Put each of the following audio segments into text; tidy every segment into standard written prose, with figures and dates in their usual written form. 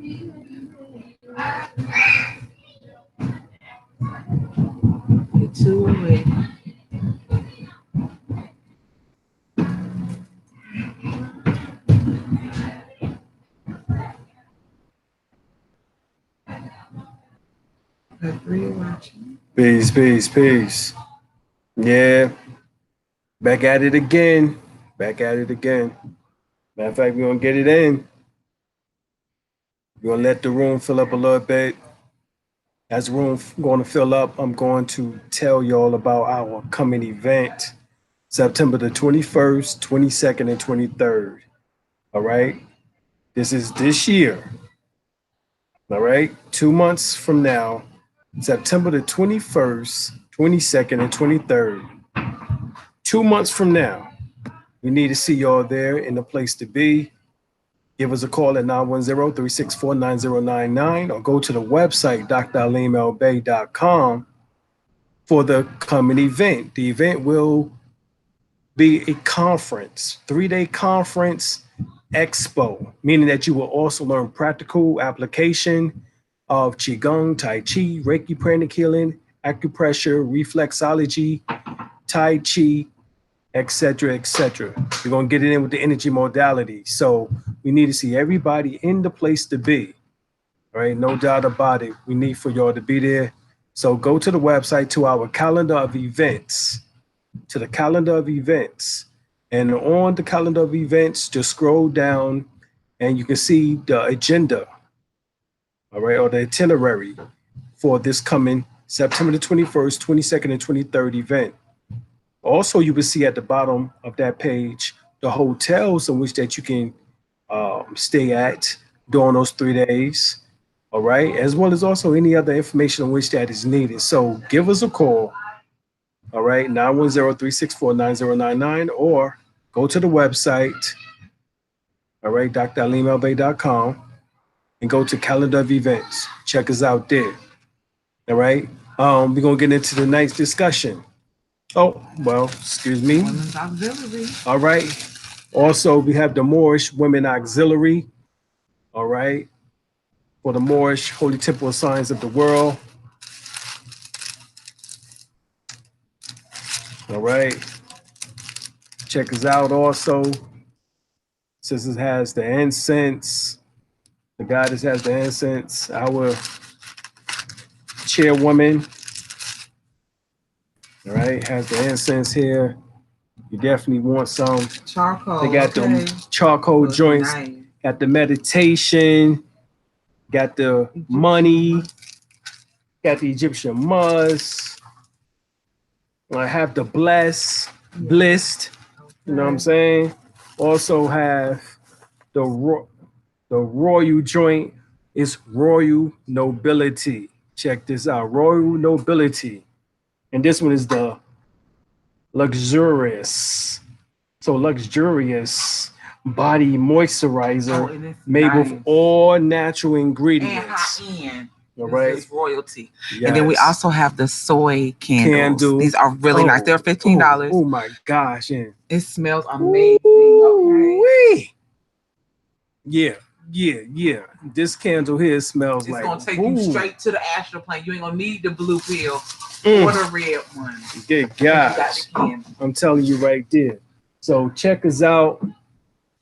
You're too away. Peace, peace, peace. Yeah. Back at it again. Back at it again. Matter of fact, we're going to get it in. We're going to let the room fill up a little bit. As the room going to fill up, I'm going to tell y'all about our coming event, September the 21st, 22nd, and 23rd. All right? This is this year. All right? 2 months from now, September the 21st, 22nd, and 23rd. 2 months from now, we need to see y'all there in the place to be. Give us a call at 910-364-9099 or go to the website, dralimel-bey.com for the coming event. The event will be a conference, 3-day conference expo, meaning that you will also learn practical application of Qigong, Tai Chi, Reiki pranic healing, acupressure, reflexology, Tai Chi, etc., etc. You're going to get it in with the energy modality. So we need to see everybody in the place to be. All right, no doubt about it. We need for y'all to be there. So go to the website, to our calendar of events, to the calendar of events. And on the calendar of events, just scroll down and you can see the agenda, all right, or the itinerary for this coming September the 21st, 22nd, and 23rd event. Also, you will see at the bottom of that page the hotels in which that you can stay at during those 3 days, all right, as well as also any other information on which that is needed. So give us a call, all right, 910-364-9099, or go to the website, all right, dralimel-bey.com, and go to calendar of events. Check us out there, all right. We're going to get into tonight's discussion. Oh, well, excuse me. Women's Auxiliary. All right. Also, we have the Moorish Women Auxiliary. All right. For the Moorish Holy Temple of Science of the World. All right. Check us out also. Since it has the incense, the goddess has the incense. Our chairwoman, all right, has the incense here. You definitely want some. Charcoal. They got the charcoal joints, nice. Got the meditation, got the money, got the Egyptian musk. I have the blessed, okay. You know what I'm saying? Also have the royal joint is royal nobility. Check this out, royal nobility. And this one is the luxurious. So luxurious body moisturizer made with all natural ingredients. And high-end. All right. This is royalty. Yes. And then we also have the soy candles. These are really nice. They're $15. Oh my gosh. Yeah. It smells amazing. Okay. Yeah. This candle here smells it's like. It's gonna take you straight to the astral plane. You ain't gonna need the blue pill or the red one. Good gosh. I'm telling you right there. So check us out.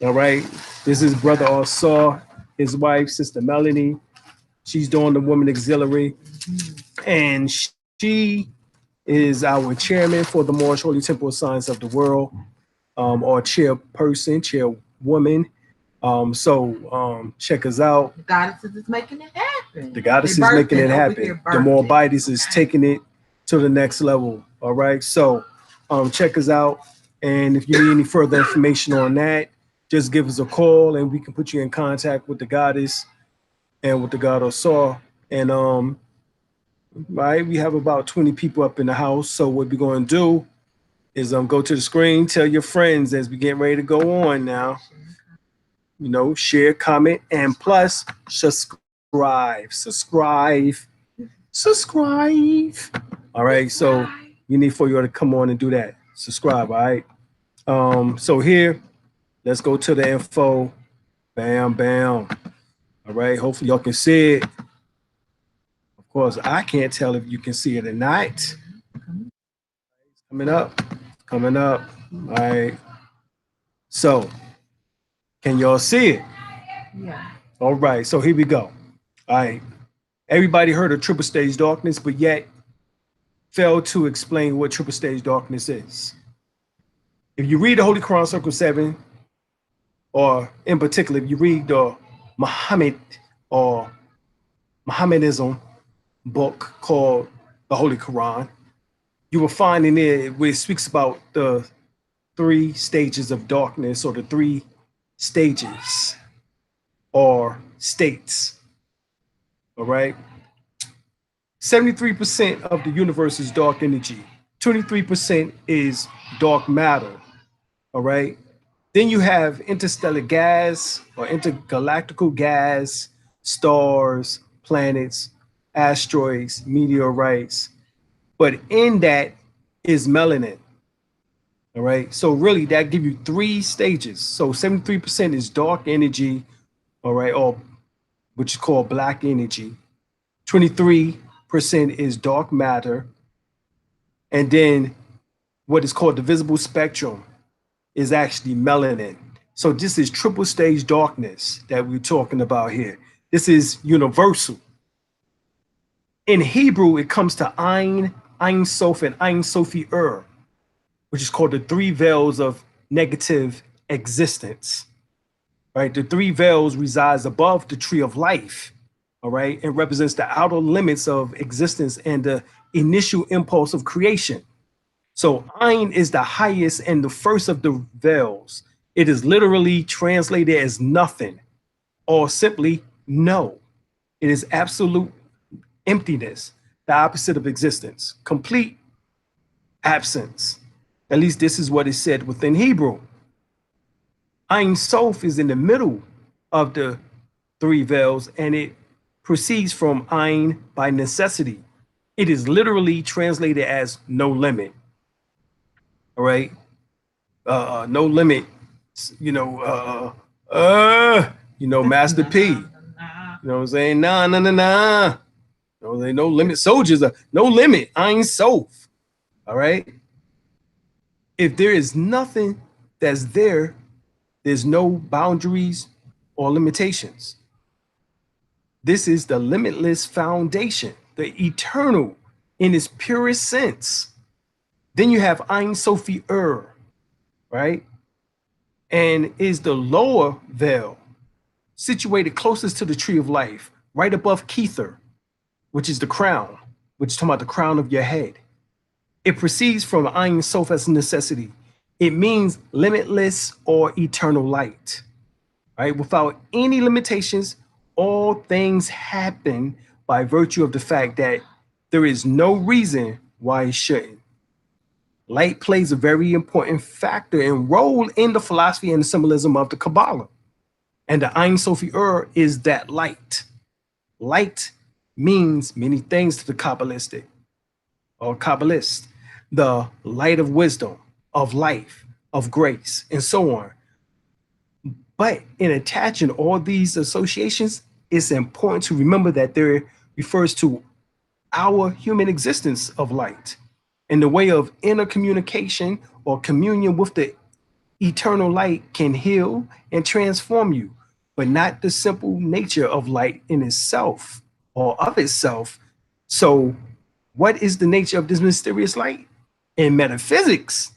All right. This is Brother Arsaw, his wife, Sister Melanie. She's doing the Women Auxiliary. And she is our chairman for the Moorish Holy Temple of Science of the World, or chairperson, chairwoman. So check us out. The goddesses is making it happen. The goddess is making it happen. The Moabites is taking it to the next level. All right. So check us out. And if you need any further information on that, just give us a call and we can put you in contact with the goddess and with the god Osar. And right, we have about 20 people up in the house. So what we're going to do is go to the screen, tell your friends as we get ready to go on now. You know, share, comment, and plus subscribe. All right, so we need for you to come on and do that. Subscribe, all right? So here, let's go to the info. Bam, bam. All right, hopefully y'all can see it. Of course, I can't tell if you can see it or not. It's coming up, coming up. All right. So, can y'all see it? Yeah. All right, so here we go. All right. Everybody heard of triple stage darkness, but yet failed to explain what triple stage darkness is. If you read the Holy Quran Circle 7, or in particular, if you read the Muhammad or Mohammedanism book called the Holy Quran, you will find in there where it speaks about the 3 stages of darkness, or the 3 stages or states. All right. 73% of the universe is dark energy. 23% is dark matter. All right. Then you have interstellar gas or intergalactical gas, stars, planets, asteroids, meteorites. But in that is melanin. All right. So really that gives you 3 stages. So 73% is dark energy, all right, or which is called black energy. 23% is dark matter. And then what is called the visible spectrum is actually melanin. So this is triple stage darkness that we're talking about here. This is universal. In Hebrew, it comes to Ein Sof, and Ein Sofi which is called the 3 veils of negative existence. Right? The 3 veils resides above the tree of life. All right, and represents the outer limits of existence and the initial impulse of creation. So Ein is the highest and the first of the veils. It is literally translated as nothing, or simply no. It is absolute emptiness, the opposite of existence, complete absence. At least this is what is said within Hebrew. Ein Sof is in the middle of the 3 veils, and it proceeds from Ein by necessity. It is literally translated as no limit. All right. No limit, Master P. You know what I'm saying? Nah. No limit soldiers, no limit. Ein Sof. All right. If there is nothing that's there, there's no boundaries or limitations. This is the limitless foundation, the eternal in its purest sense. Then you have Ein Sofi right? And is the lower veil, situated closest to the tree of life, right above Kether, which is the crown, which is talking about the crown of your head. It proceeds from Ein Sof as necessity. It means limitless or eternal light, right? Without any limitations, all things happen by virtue of the fact that there is no reason why it shouldn't. Light plays a very important factor and role in the philosophy and the symbolism of the Kabbalah. And the Ein Sofi is that light. Light means many things to the Kabbalistic or Kabbalist. The light of wisdom, of life, of grace, and so on. But in attaching all these associations, it's important to remember that there refers to our human existence of light in the way of intercommunication or communion with the eternal light can heal and transform you, but not the simple nature of light in itself or of itself. So what is the nature of this mysterious light? In metaphysics,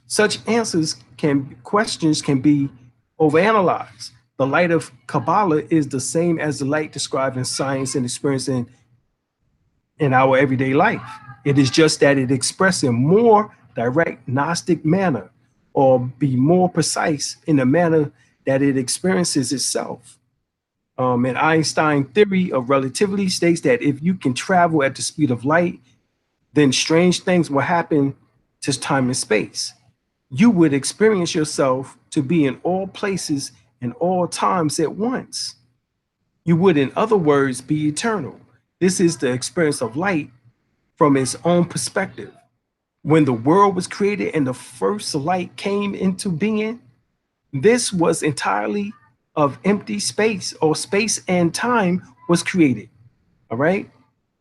such questions can be overanalyzed. The light of Kabbalah is the same as the light described in science and experiencing in our everyday life. It is just that it expresses in more direct Gnostic manner, or be more precise in the manner that it experiences itself. And Einstein theory of relativity states that if you can travel at the speed of light, then strange things will happen to time and space. You would experience yourself to be in all places and all times at once. You would, in other words, be eternal. This is the experience of light from its own perspective. When the world was created and the first light came into being, this was entirely of empty space, or space and time, was created. All right.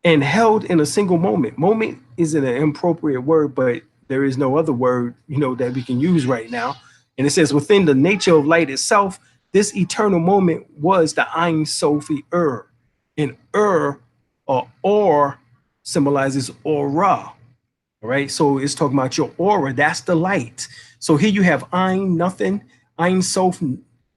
And held in a single moment. Moment isn't an appropriate word, but there is no other word, that we can use right now. And it says, within the nature of light itself, this eternal moment was the Ein Sofi And or symbolizes aura. All right. So it's talking about your aura. That's the light. So here you have Ein, nothing, Ein Sof,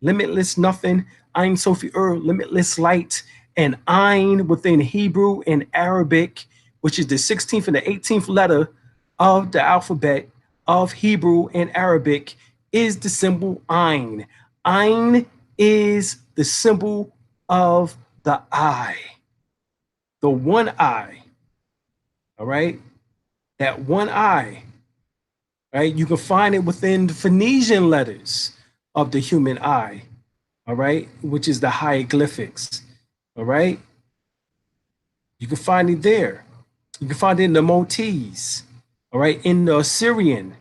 limitless nothing, Ein Sofi limitless light, and Ein within Hebrew and Arabic, which is the 16th and the 18th letter of the alphabet of Hebrew and Arabic, is the symbol Ein. Ein is the symbol of the eye, the one eye. All right. That one eye, right? You can find it within the Phoenician letters of the human eye, all right, which is the hieroglyphics, all right? You can find it there. You can find it in the Maltese, all right, in the Assyrian,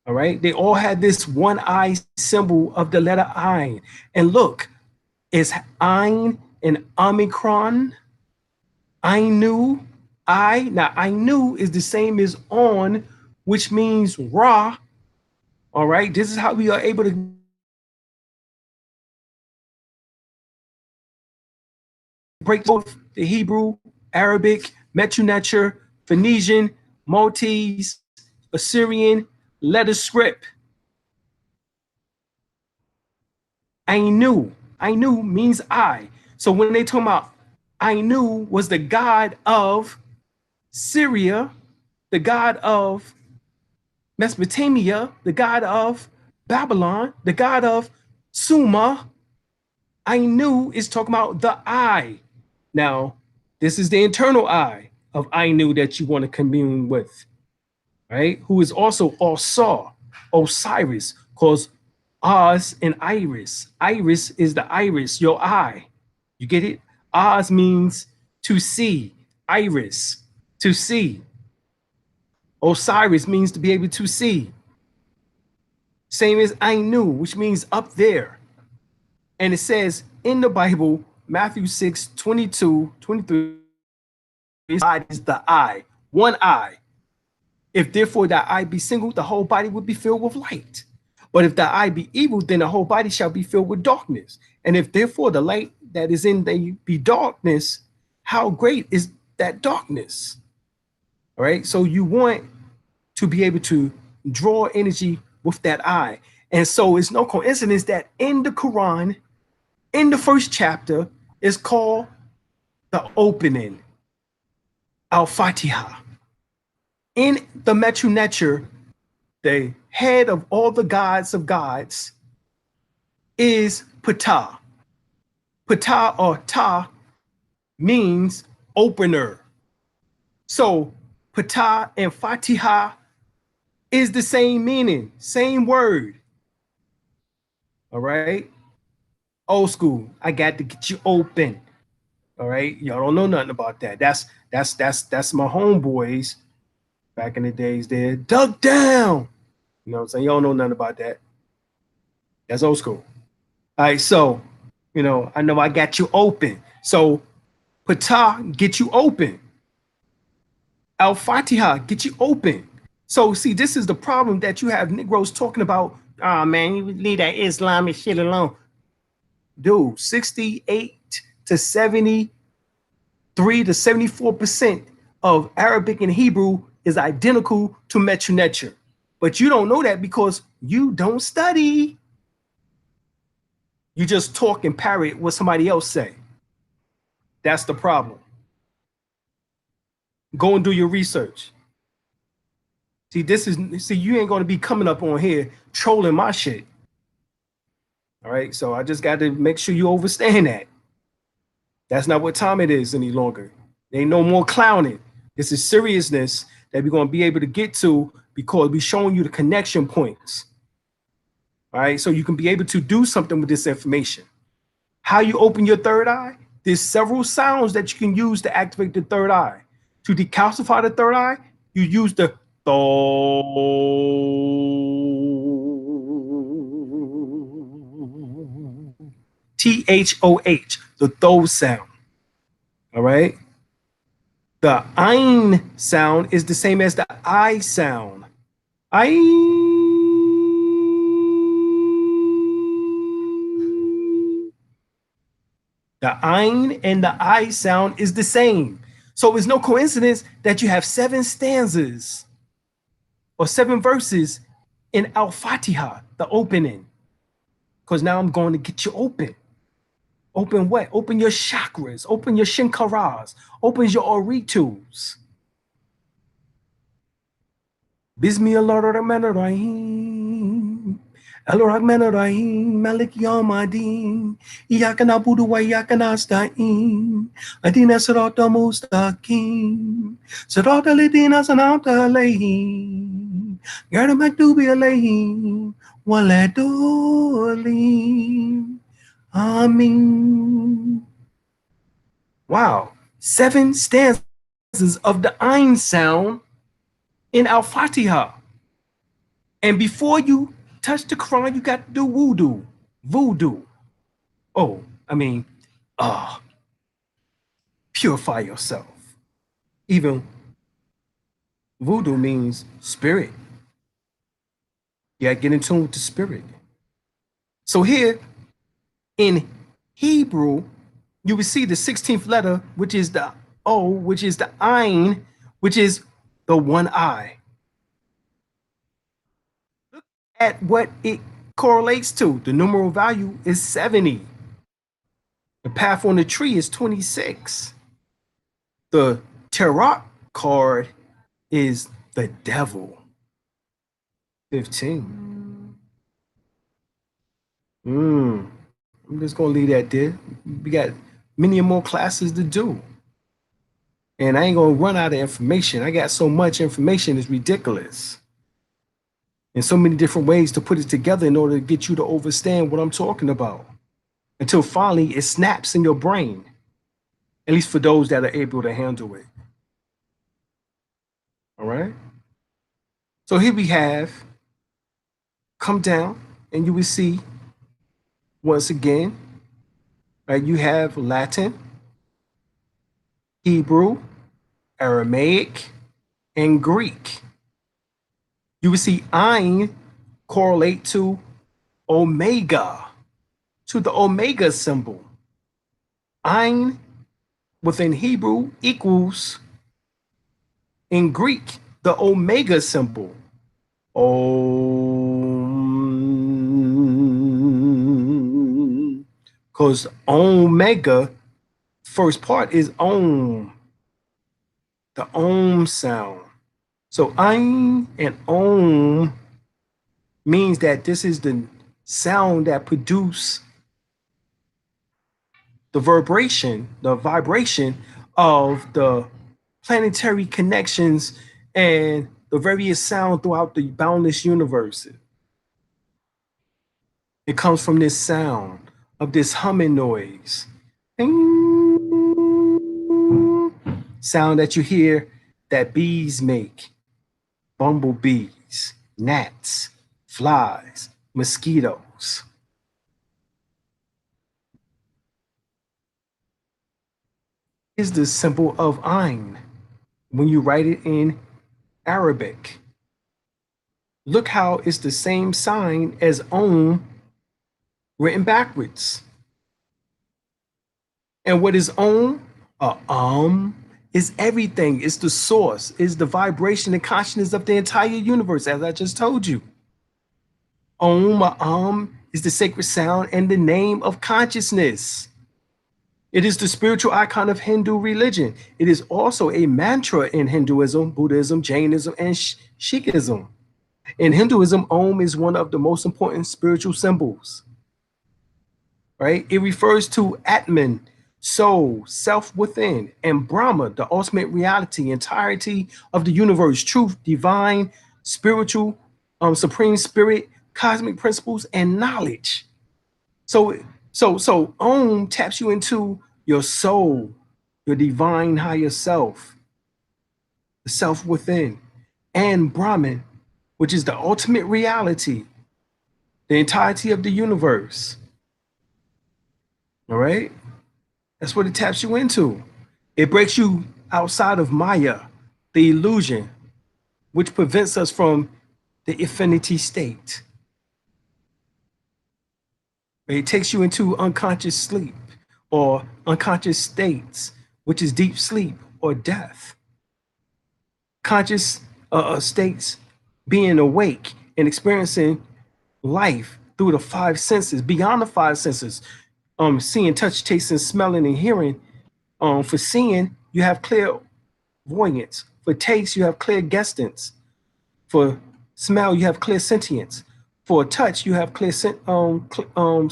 all right? They all had this one eye symbol of the letter Ein. And look, it's Ein and Omicron, Ainu, I. Now, Ainu is the same as on, which means Ra. All right. This is how we are able to break both the Hebrew, Arabic, Metu Neter, Phoenician, Maltese, Assyrian letter script. Ainu. Ainu means I. So when they talk about Ainu was the god of Syria, the god of Mesopotamia, the god of Babylon, the god of Sumer, Ainu is talking about the I. Now, this is the internal I of Ainu that you want to commune with, right? Who is also Osiris, cause Oz and Iris. Iris is the iris, your eye. You get it? Oz means to see. Iris, to see. Osiris means to be able to see. Same as Ainu, which means up there. And it says in the Bible, Matthew 6, 22, 23, God is the eye, one eye. If therefore thy eye be single, the whole body would be filled with light. But if thy eye be evil, then the whole body shall be filled with darkness. And if therefore the light that is in thee be darkness, how great is that darkness? All right. So you want to be able to draw energy with that eye. And so it's no coincidence that in the Quran, in the first chapter, is called the opening, Al-Fatiha. In the Metu Neter, the head of all the gods of gods is Ptah. Ptah or Ta means opener. So Ptah and Fatiha is the same meaning, same word. All right. Old school. I got to get you open. All right. Y'all don't know nothing about that. That's my homeboys back in the days there. Duck down. You know what I'm saying? Y'all don't know nothing about that. That's old school. All right. So, I know I got you open. So Ptah, get you open. Al-Fatiha, get you open. So see, this is the problem that you have Negroes talking about. Oh man, you leave that Islamic shit alone. Dude, 68 to 73 to 74% of Arabic and Hebrew is identical to Metu Neter. But you don't know that because you don't study. You just talk and parrot what somebody else say. That's the problem. Go and do your research. See, you ain't going to be coming up on here trolling my shit. All right. So I just got to make sure you understand that. That's not what time it is any longer. There ain't no more clowning. This is seriousness that we're going to be able to get to because we're showing you the connection points. All right. So you can be able to do something with this information. How you open your third eye? There's several sounds that you can use to activate the third eye. To decalcify the third eye, you use the T-H-O-H, the tho sound. All right. The Ein sound is the same as the I sound. I. The Ein and the I sound is the same. So it's no coincidence that you have 7 stanzas or 7 verses in Al-Fatiha, the opening. Because now I'm going to get you open. Open what? Open your chakras, open your shinkaras, open your oritus. Bismillahirrahmanirrahim. Ar-Rahmanir-Rahim. Malik Yawmiddin. Iyyaka na'budu wa iyyaka nasta'in. Ihdina siratal mustaqim. Siratal ladzina an'amta alayhim. Ghayril maghdubi alayhim waladdallin. Amen. Wow. 7 stanzas of the Ein sound in Al-Fatiha. And before you touch the Quran, you got to do voodoo. Oh, I mean, purify yourself. Even voodoo means spirit. You got to get in tune with the spirit. So here in Hebrew, you will see the 16th letter, which is the O, which is the Ein, which is the one eye. Look at what it correlates to. The numeral value is 70. The path on the tree is 26. The tarot card is the devil, 15. I'm just going to leave that there. We got many more classes to do. And I ain't going to run out of information. I got so much information, it's ridiculous. And so many different ways to put it together in order to get you to understand what I'm talking about. Until finally it snaps in your brain. At least for those that are able to handle it. All right? So here we have, come down and you will see, once again, right, you have Latin, Hebrew, Aramaic, and Greek. You will see Ein correlate to Omega, to the Omega symbol. Ein within Hebrew equals, in Greek, the Omega symbol. Om. Because Omega, first part is Om, the Om sound. So Ein and Om means that this is the sound that produce the vibration of the planetary connections and the various sound throughout the boundless universe. It comes from this sound of this humming noise. Sound that you hear that bees make, bumblebees, gnats, flies, mosquitoes. Is the symbol of Ein when you write it in Arabic. Look how it's the same sign as Om written backwards. And what is Om? Is everything. It's the source. It's the vibration and consciousness of the entire universe, as I just told you. Om is the sacred sound and the name of consciousness. It is the spiritual icon of Hindu religion. It is also a mantra in Hinduism, Buddhism, Jainism, and Sikhism. In Hinduism, Om is one of the most important spiritual symbols. Right? It refers to Atman, soul, self within, and Brahma, the ultimate reality, entirety of the universe, truth, divine, spiritual, supreme spirit, cosmic principles, and knowledge. So Om taps you into your soul, your divine higher self, the self within, and Brahman, which is the ultimate reality, the entirety of the universe. All right. That's what it taps you into. It breaks you outside of Maya, the illusion, which prevents us from the infinity state. It takes you into unconscious sleep or unconscious states, which is deep sleep or death. Conscious states being awake and experiencing life through the five senses, beyond the five senses, seeing, touch, tasting, smelling, and hearing. For seeing, you have clairvoyance. For taste, you have clairgustance. For smell, you have clairsentience. For touch, you have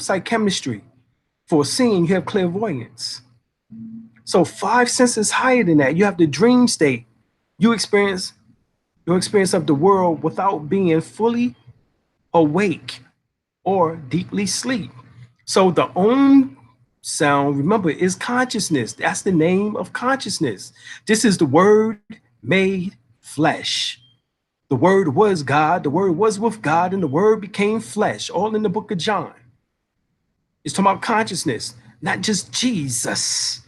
psychchemistry. For seeing, you have clairvoyance. So 5 senses higher than that. You have the dream state. You experience your experience of the world without being fully awake or deeply sleep. So the sound, remember, is consciousness. That's the name of consciousness. This is the word made flesh. The word was God, the word was with God, and the word became flesh, all in the book of John. It's talking about consciousness, not just Jesus,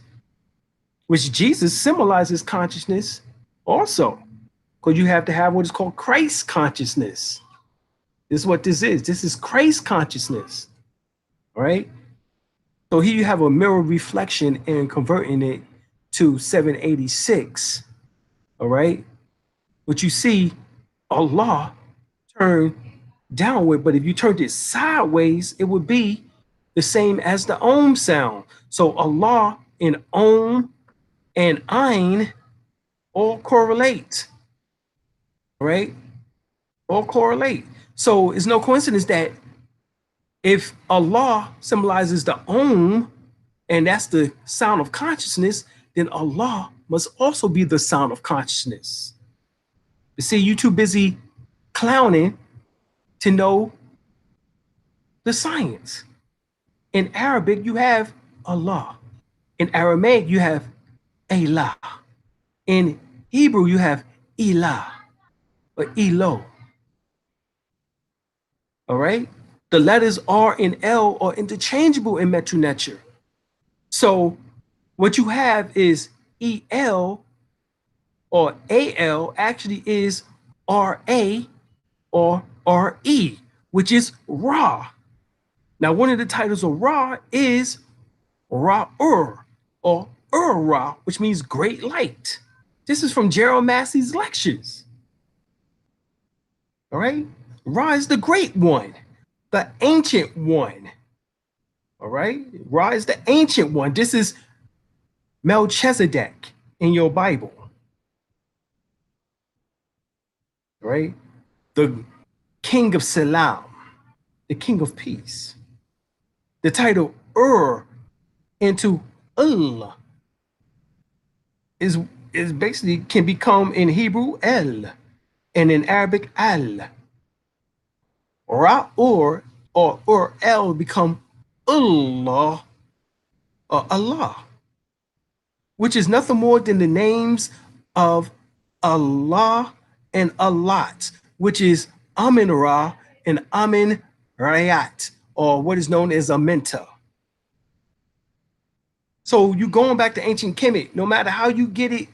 which Jesus symbolizes consciousness also, because you have to have what is called Christ consciousness. This is what this is. This is Christ consciousness, all right? So here you have a mirror reflection and converting it to 786, all right? What you see, Allah turned downward, but if you turned it sideways, it would be the same as the Om sound. So Allah and Om and Ein all correlate, all right? All correlate. So it's no coincidence that if Allah symbolizes the Om, and that's the sound of consciousness, then Allah must also be the sound of consciousness. You see, you're too busy clowning to know the science. In Arabic, you have Allah. In Aramaic, you have Allah. In Hebrew, you have Ilah or Elo. All right? The letters R and L are interchangeable in Metru Neter. So what you have is EL or AL actually is RA or RE, which is Ra. Now, one of the titles of Ra is Ra-ur or Ur-Ra, which means great light. This is from Gerald Massey's lectures. All right? Ra is the great one, the ancient one. All right? Ra is the ancient one. This is Melchizedek in your Bible. Right? The king of Salam, the king of peace. The title into Ul is basically can become in Hebrew El and in Arabic Al. Ra-ur or Ur-El become Allah or Allah, which is nothing more than the names of Allah and Allat, which is Amin-Ra and Amin-Rayat, or what is known as Amenta. So you going back to ancient Kemet, no matter how you get it,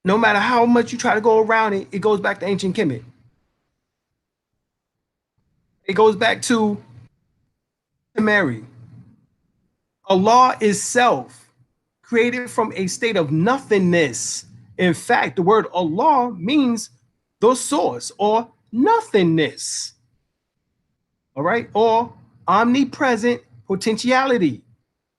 no matter how much you try to go around it, it goes back to ancient Kemet. It goes back to Mary. Allah is self, created from a state of nothingness. In fact, the word Allah means the source or nothingness. All right, or omnipresent potentiality,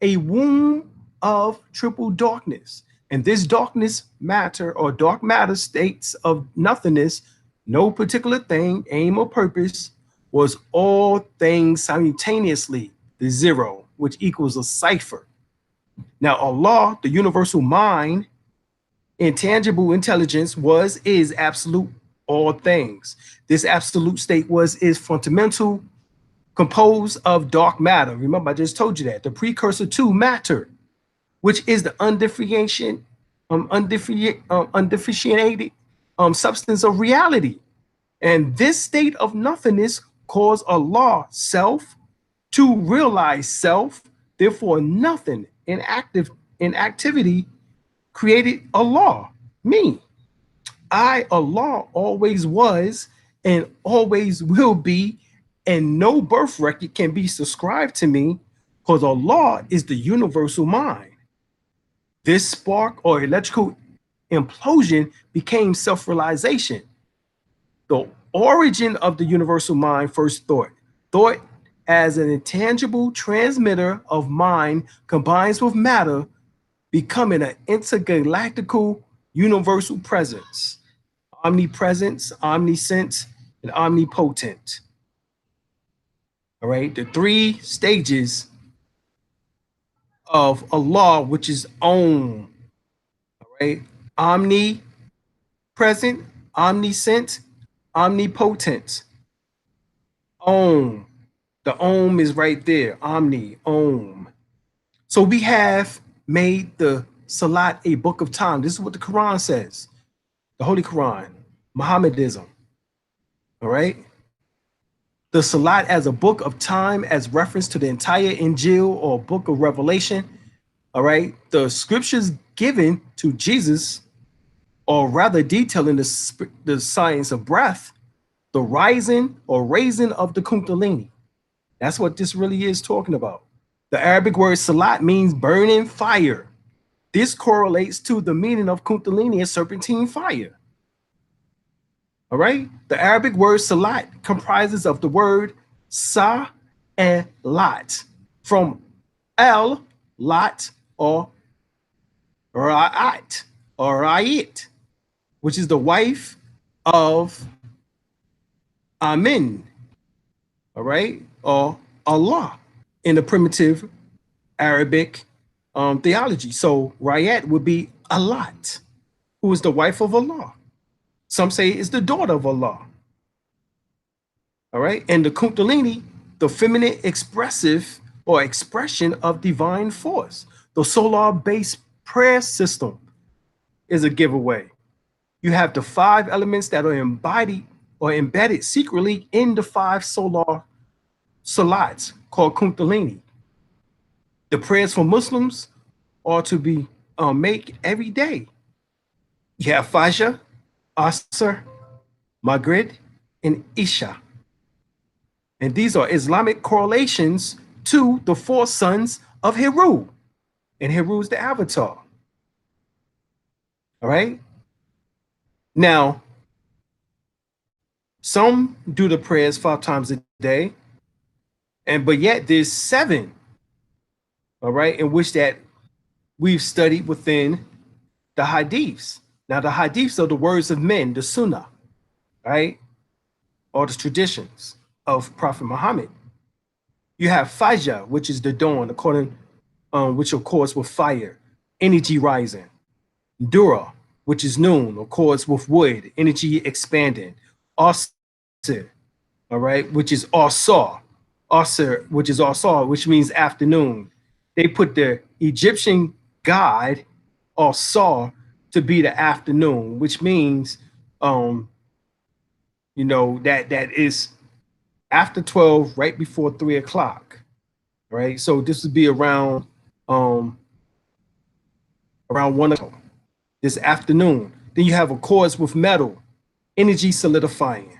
a womb of triple darkness. And this darkness matter or dark matter states of nothingness, no particular thing, aim, or purpose, was all things simultaneously, the zero, which equals a cipher. Now, Allah, the universal mind, intangible intelligence, is absolute all things. This absolute state is fundamental, composed of dark matter. Remember, I just told you that. The precursor to matter, which is the undifferentiated substance of reality. And this state of nothingness caused Allah, self, to realize self, Therefore, nothing in activity created Allah, me. I, Allah, always was and always will be, and no birth record can be subscribed to me, because Allah is the universal mind. This spark or electrical implosion became self-realization. The origin of the universal mind, first thought. Thought as an intangible transmitter of mind combines with matter, becoming an intergalactical universal presence. Omnipresence, omniscient, and omnipotent. All right, the three stages of Allah, which is Om. All right, omnipresent, omniscient, omnipotent. Om. The Om is right there. Omni, Om. So we have made the Salat a book of time. This is what the Quran says. The Holy Quran, Mohammedism. All right. The Salat as a book of time, as reference to the entire Injil or book of Revelation. All right. The scriptures given to Jesus, or rather detailing the science of breath, the rising or raising of the Kundalini. That's what this really is talking about. The Arabic word Salat means burning fire. This correlates to the meaning of Kundalini as serpentine fire. All right. The Arabic word Salat comprises of the word Sa and Lat, from El, Lat, or Ra'at, or Ra'it, which is the wife of Amin, all right, or Allah in the primitive Arabic theology. So Rayat would be Alat, who is the wife of Allah. Some say it's the daughter of Allah. All right, and the Kundalini, the feminine expressive or expression of divine force. The solar-based prayer system is a giveaway. You have the 5 elements that are embodied or embedded secretly in the 5 solar salats called Kundalini. The prayers for Muslims are to be make every day. You have Fajr, Asr, Maghrib, and Isha. And these are Islamic correlations to the 4 sons of Heru. And Heru is the avatar. All right. Now, some do the prayers 5 times a day, but yet there's 7, all right, in which that we've studied within the hadiths. Now, the hadiths are the words of men, the sunnah, right, or the traditions of Prophet Muhammad. You have Fajr, which is the dawn, according which accords with fire, energy rising. Dura, which is noon, accords with wood, energy expanding. Asr, all right, which is Asar. Asr, which is Asar, which means afternoon. They put the Egyptian god Asar to be the afternoon, which means, you know, that is after 12, right before 3 o'clock, right? So this would be around 1 o'clock this afternoon. Then you have accords with metal, energy solidifying.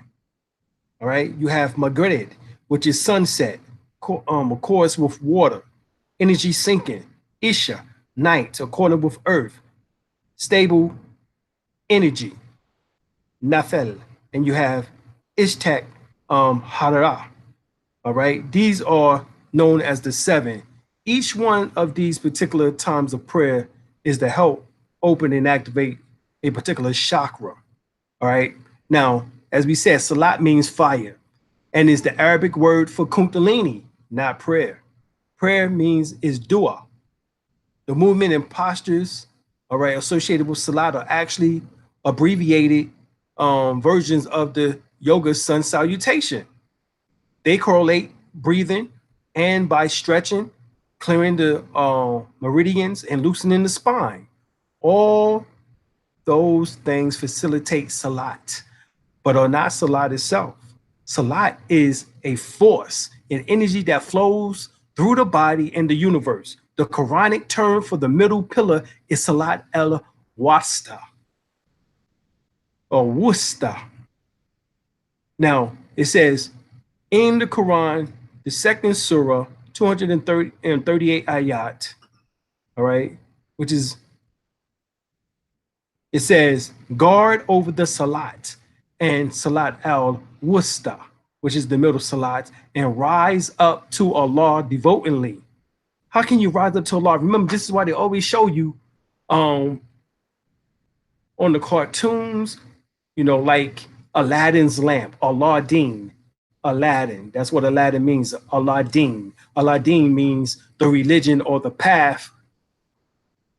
All right, you have Maghrib, which is sunset, accords with water, energy sinking. Isha, night, according with earth, stable energy. Nafel, and you have Ishtak, Harara. All right, these are known as the 7. Each one of these particular times of prayer is to help open and activate a particular chakra. All right. Now, as we said, Salat means fire and is the Arabic word for Kundalini, not prayer. Prayer means is dua. The movement and postures, all right, associated with Salat are actually abbreviated versions of the yoga sun salutation. They correlate breathing and by stretching, clearing the meridians and loosening the spine. All those things facilitate Salat, but are not Salat itself. Salat is a force, an energy that flows through the body and the universe. The Quranic term for the middle pillar is Salat al-Wasta or Wusta. Now, it says in the Quran, the second surah, 238 ayat, all right, which is, it says, guard over the Salat and Salat al-Wusta, which is the middle Salat, and rise up to Allah devotedly. How can you rise up to Allah? Remember, this is why they always show you on the cartoons, you know, like Aladdin's lamp, Aladdin, Aladdin. That's what Aladdin means, Aladdin. Aladdin means the religion or the path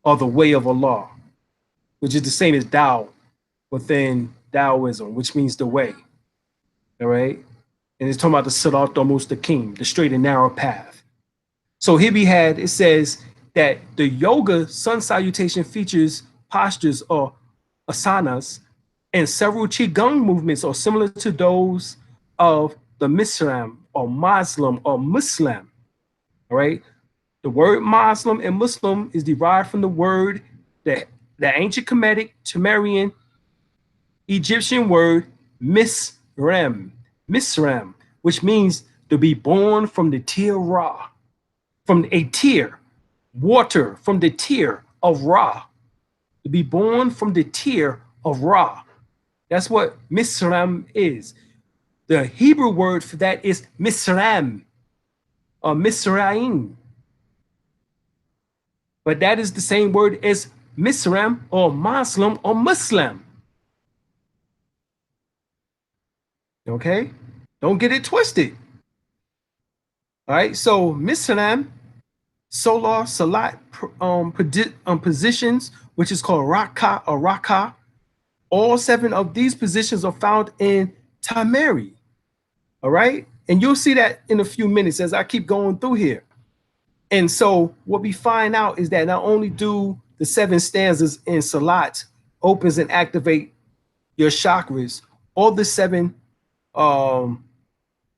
or the way of Allah, which is the same as Tao within Taoism, which means the way. All right. And it's talking about the Sirat al-Mustaqim, the straight and narrow path. So here we had, it says that the yoga sun salutation features postures or asanas, and several qigong movements are similar to those of the MIZRAM or Muslim or Muslim. All right. The word Muslim and Muslim is derived from the word that the ancient Kemetic, Sumerian, Egyptian word MIZRAM, which means to be born from the tear Ra, from a tear, water from the tear of Ra, to be born from the tear of Ra. That's what MIZRAM is. The Hebrew word for that is MIZRAM or Mizraim. But that is the same word as MIZRAM or Muslim or Muslim. Okay? Don't get it twisted. All right, so MIZRAM, solar salat positions, which is called Raka or Raka. All 7 of these positions are found in Tamari. All right, and you'll see that in a few minutes as I keep going through here. And so what we find out is that not only do the 7 stanzas in Salat opens and activate your chakras, all the 7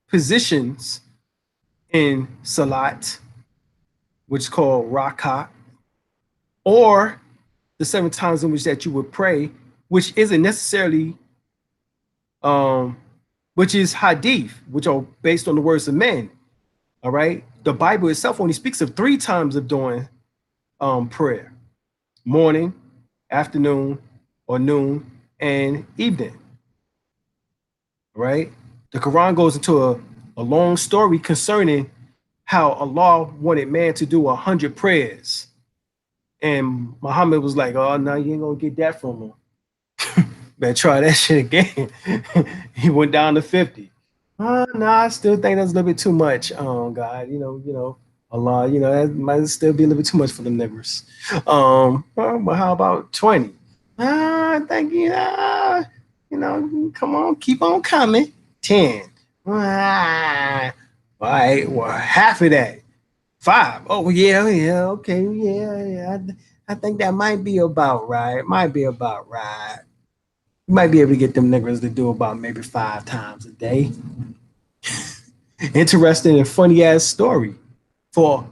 positions in Salat, which is called Rakat, or the 7 times in which that you would pray, which isn't necessarily, which is hadith, which are based on the words of men. All right. The Bible itself only speaks of 3 times of doing prayer: morning, afternoon, or noon, and evening. All right. The Quran goes into a long story concerning how Allah wanted man to do 100 prayers. And Muhammad was like, oh, no, you ain't gonna get that from him. Better try that shit again. He went down to 50. No, I still think that's a little bit too much. God, you know, Allah, you know, that might still be a little bit too much for them niggers. But how about 20? I think, you know, come on, keep on coming. 10. All right, well, half of that. 5. Oh, yeah, okay, yeah. I think that might be about right. You might be able to get them niggers to do about maybe 5 times a day. Interesting and funny ass story. For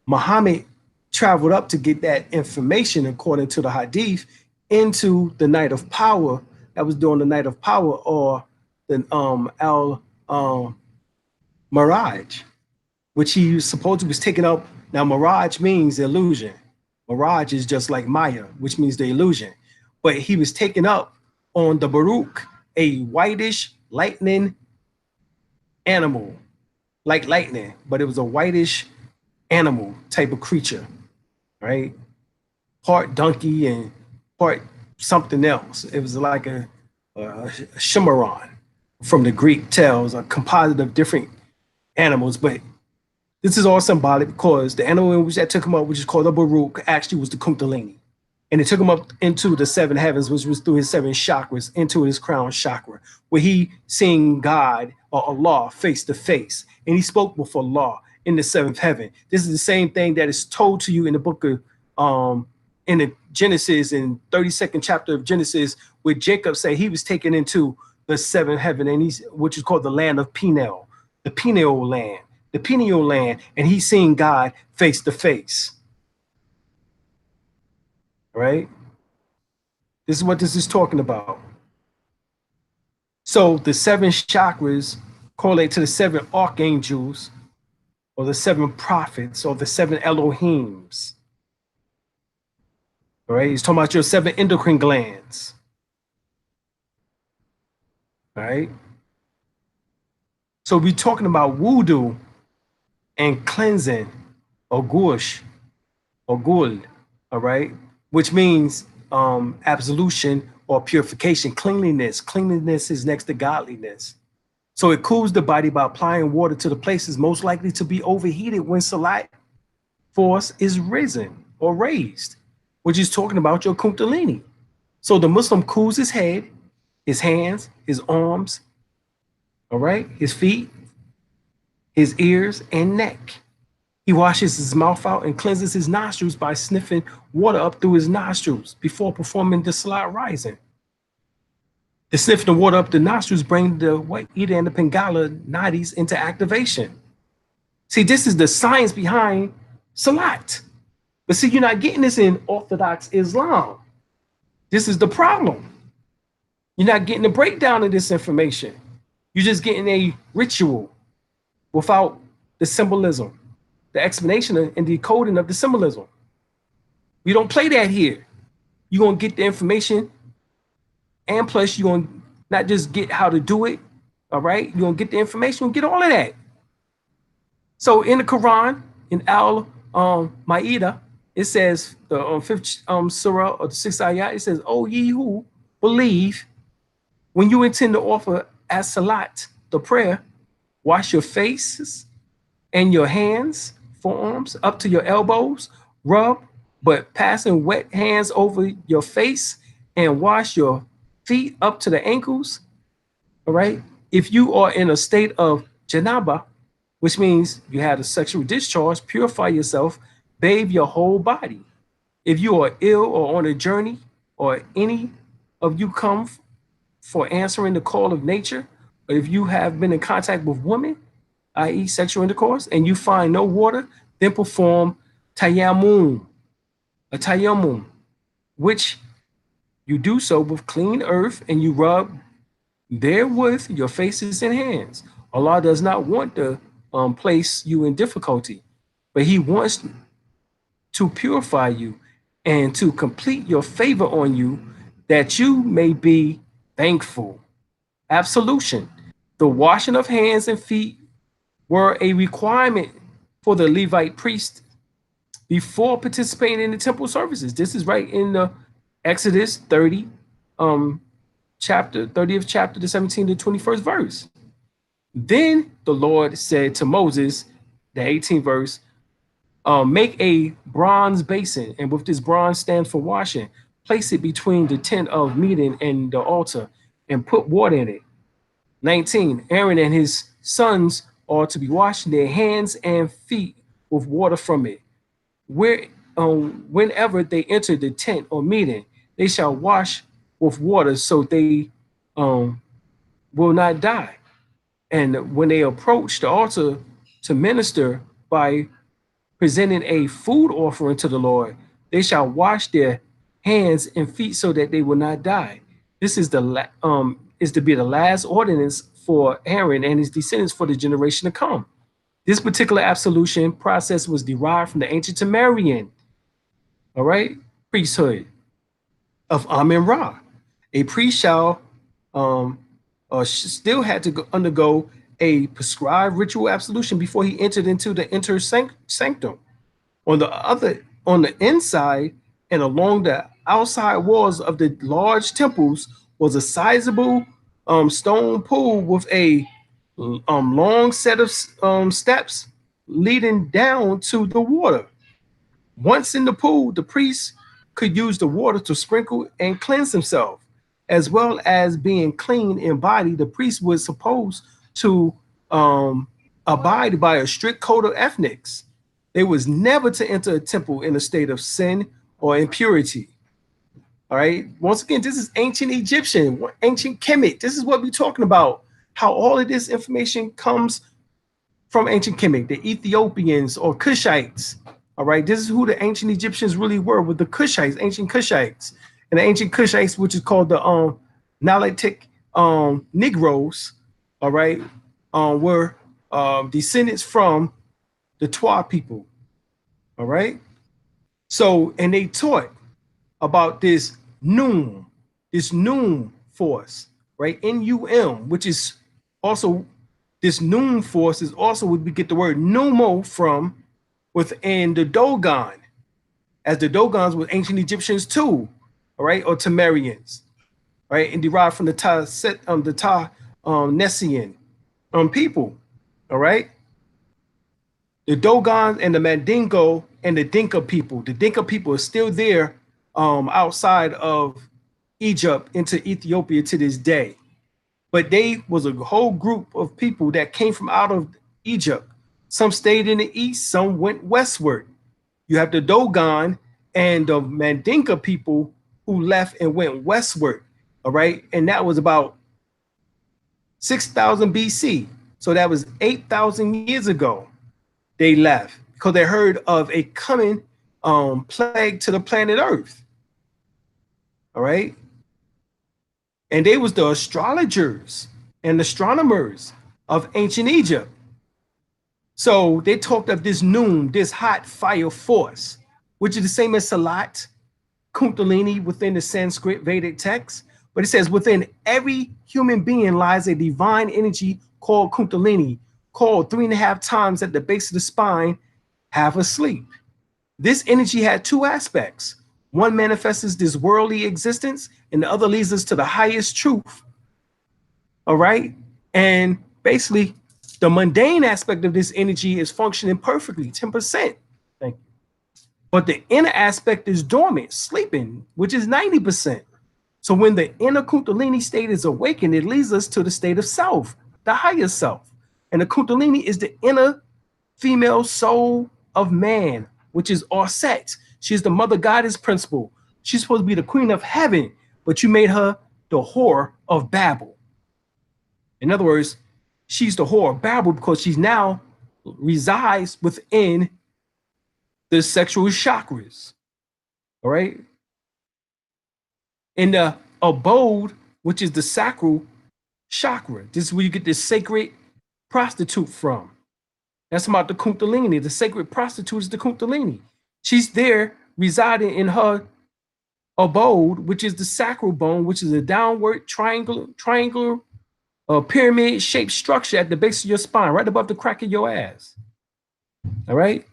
Muhammad traveled up to get that information according to the hadith into the night of power. That was during the night of power, or the Miraj, which he supposedly was taken up. Now, Miraj means illusion. Mirage is just like Maya, which means the illusion. But he was taken up on the Baruch, a whitish lightning animal, like lightning, but it was a whitish animal type of creature, right? Part donkey and part something else. It was like a Shimaron from the Greek tales, a composite of different animals. But this is all symbolic because the animal in which that took him up, which is called the Baruch, actually was the Kundalini. And it took him up into the 7 heavens, which was through his 7 chakras, into his crown chakra, where he seen God or Allah face to face. And he spoke before Allah in the 7th heaven. This is the same thing that is told to you in the book of, in the Genesis, in 32nd chapter of Genesis, where Jacob said he was taken into the 7th heaven, and which is called the land of Peniel, the Peniel land. the pineal land, and he's seeing God face to face. Right? This is what this is talking about. So the 7 chakras correlate to the 7 archangels, or the 7 prophets, or the 7 Elohims. All right, he's talking about your 7 endocrine glands. All right. So we're talking about wudu and cleansing, or gush, or gul, all right, which means absolution or purification, cleanliness. Cleanliness is next to godliness. So it cools the body by applying water to the places most likely to be overheated when salat force is risen or raised, which is talking about your Kundalini. So the Muslim cools his head, his hands, his arms, all right, his feet, his ears, and neck. He washes his mouth out and cleanses his nostrils by sniffing water up through his nostrils before performing the salat rising. The sniffing the water up the nostrils bring the white Ida and the Pingala nadis into activation. See, this is the science behind salat. But see, you're not getting this in Orthodox Islam. This is the problem. You're not getting the breakdown of this information. You're just getting a ritual without the symbolism, the explanation and decoding of the symbolism. We don't play that here. You're going to get the information, and plus you're going to not just get how to do it, all right? You're going to get the information, get all of that. So in the Quran, in Al-Ma'idah, it says, the 5th surah or the 6th ayah, it says, "O ye who believe, when you intend to offer as salat, the prayer, wash your faces and your hands, forearms up to your elbows, rub, but passing wet hands over your face, and wash your feet up to the ankles." All right. If you are in a state of janaba, which means you had a sexual discharge, purify yourself, bathe your whole body. If you are ill or on a journey, or any of you come for answering the call of nature, or if you have been in contact with women, i.e. sexual intercourse, and you find no water, then perform tayammum, a tayammum, which you do so with clean earth, and you rub therewith your faces and hands. Allah does not want to place you in difficulty, but he wants to purify you and to complete your favor on you, that you may be thankful. Absolution. The washing of hands and feet were a requirement for the Levite priest before participating in the temple services. This is right in the Exodus 30, chapter, 30th chapter, the 17th to 21st verse. Then the Lord said to Moses, the 18th verse, make a bronze basin, and with this bronze stand for washing, place it between the tent of meeting and the altar, and put water in it. 19, Aaron and his sons are to be washing their hands and feet with water from it. Whenever they enter the tent or meeting, they shall wash with water, so they will not die. And when they approach the altar to minister by presenting a food offering to the Lord, they shall wash their hands and feet so that they will not die. This is to be the last ordinance for Aaron and his descendants for the generation to come. This particular absolution process was derived from the ancient Sumerian, all right, priesthood of Amun-Ra. A priest shall still had to undergo a prescribed ritual absolution before he entered into the inner sanctum. On the inside and along the outside walls of the large temples was a sizable stone pool with a long set of steps leading down to the water. Once in the pool, the priest could use the water to sprinkle and cleanse himself. As well as being clean in body, the priest was supposed to abide by a strict code of ethics. They was never to enter a temple in a state of sin or impurity. All right. Once again, this is ancient Egyptian, ancient Kemet. This is what we're talking about. How all of this information comes from ancient Kemet, the Ethiopians or Cushites. All right, this is who the ancient Egyptians really were, with the Cushites, ancient Cushites. And the ancient Cushites, which is called the Nilotic Negroes, all right, were descendants from the Twa people. All right. So, and they taught about this Num force, right? N-U-M, which is also, this Num force is also where we get the word pneumo from, within the Dogon, as the Dogons were ancient Egyptians too, all right, or Temerians, right, and derived from the Nessian people, all right. The Dogons and the Mandingo and the Dinka people. The Dinka people are still there outside of Egypt into Ethiopia to this day. But they was a whole group of people that came from out of Egypt. Some stayed in the east, some went westward. You have the Dogon and the Mandinka people who left and went westward, all right? And that was about 6,000 BC. So that was 8,000 years ago. They left because they heard of a coming plague to the planet Earth. All right. And they was the astrologers and astronomers of ancient Egypt. So they talked of this Num, this hot fire force, which is the same as Salat, Kundalini within the Sanskrit Vedic text. But it says within every human being lies a divine energy called Kundalini, called 3.5 times at the base of the spine, half asleep. This energy had two aspects. One manifests this worldly existence, and the other leads us to the highest truth. All right. And basically, the mundane aspect of this energy is functioning perfectly, 10%. Thank you. But the inner aspect is dormant, sleeping, which is 90%. So when the inner Kundalini state is awakened, it leads us to the state of self, the higher self. And the Kundalini is the inner female soul of man, which is Auset. She's the mother goddess principle. She's supposed to be the queen of heaven, but you made her the whore of Babel. In other words, she's the whore of Babel because she now resides within the sexual chakras. All right. In the abode, which is the sacral chakra. This is where you get this sacred prostitute from. That's about the Kundalini. The sacred prostitute is the Kundalini. She's there residing in her abode, which is the sacral bone, which is a downward triangular pyramid shaped structure at the base of your spine, right above the crack of your ass. All right.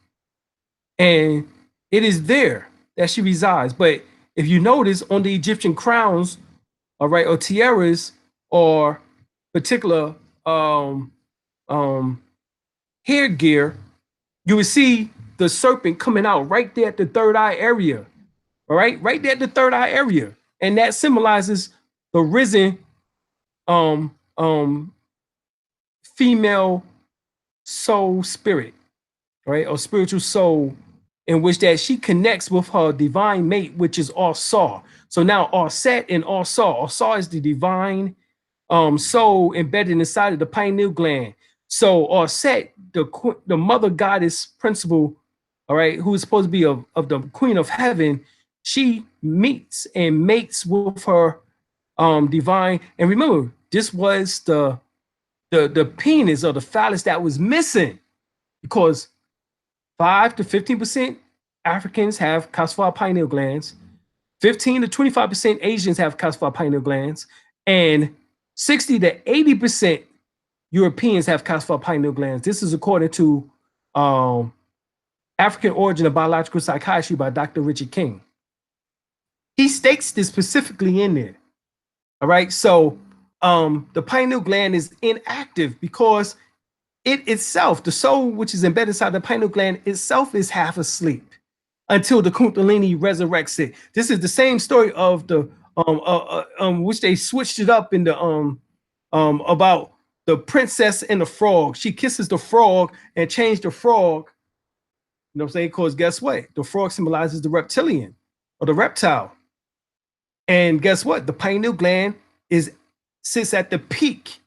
And it is there that she resides. But if you notice on the Egyptian crowns, all right, or tiaras, or particular headgear, you would see the serpent coming out right there at the third eye area. All right, right there at the third eye area. And that symbolizes the risen female soul spirit, right, or spiritual soul, in which that she connects with her divine mate, which is All-Saw. So now All-Set and All-Saw. All-Saw is the divine soul embedded inside of the pineal gland. So All-Set, the mother goddess principle, all right, who is supposed to be of the queen of heaven, she meets and mates with her divine. And remember, this was the penis or the phallus that was missing, because 5 to 15% Africans have calcified pineal glands, 15 to 25% Asians have calcified pineal glands, and 60 to 80% Europeans have calcified pineal glands. This is according to African Origin of Biological Psychiatry by Dr. Richard King. He states this specifically in there. All right, so the pineal gland is inactive because it itself, the soul which is embedded inside the pineal gland itself, is half asleep until the Kundalini resurrects it. This is the same story of the which they switched it up in the about the princess and the frog. She kisses the frog and changed the frog. You know what I'm saying? Because guess what? The frog symbolizes the reptilian or the reptile. And guess what? The pineal gland sits at the peak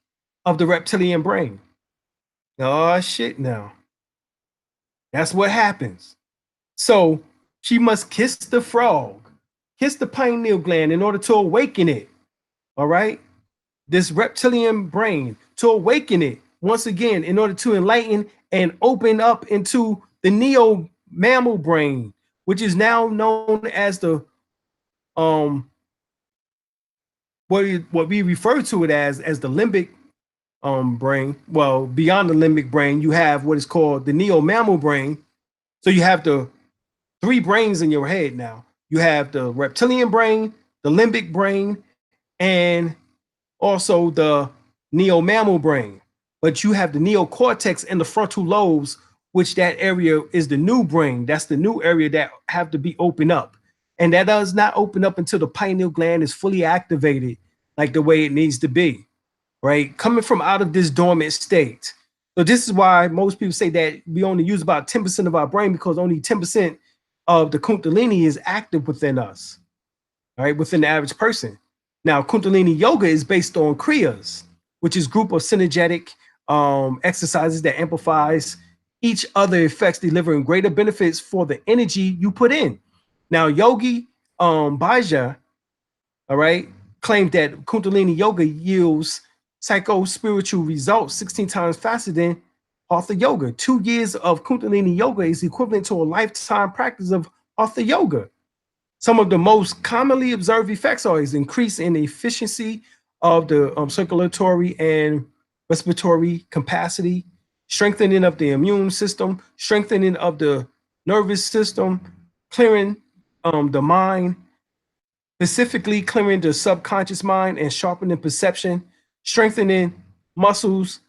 of the reptilian brain. Oh, shit now. That's what happens. So she must kiss the frog, kiss the pineal gland in order to awaken it. All right. This reptilian brain, to awaken it once again in order to enlighten and open up into the neo mammal brain, which is now known as the what we refer to it as the limbic brain. Well, beyond the limbic brain, you have what is called the neo mammal brain. So you have the three brains in your head now. You have the reptilian brain, the limbic brain, and also the neo-mammal brain. But you have the neocortex and the frontal lobes, which that area is the new brain. That's the new area that have to be opened up. And that does not open up until the pineal gland is fully activated like the way it needs to be, right? Coming from out of this dormant state. So this is why most people say that we only use about 10% of our brain, because only 10% of the Kundalini is active within us, right? Within the average person. Now, Kundalini yoga is based on Kriyas, which is group of synergetic exercises that amplifies each other effects, delivering greater benefits for the energy you put in. Now, Yogi Bhaja, all right, claimed that Kundalini yoga yields psycho-spiritual results 16 times faster than Hatha yoga. 2 years of Kundalini yoga is equivalent to a lifetime practice of Hatha yoga. Some of the most commonly observed effects are is increase in the efficiency of the circulatory and respiratory capacity, strengthening of the immune system, strengthening of the nervous system, clearing the mind, specifically clearing the subconscious mind and sharpening perception, strengthening muscles,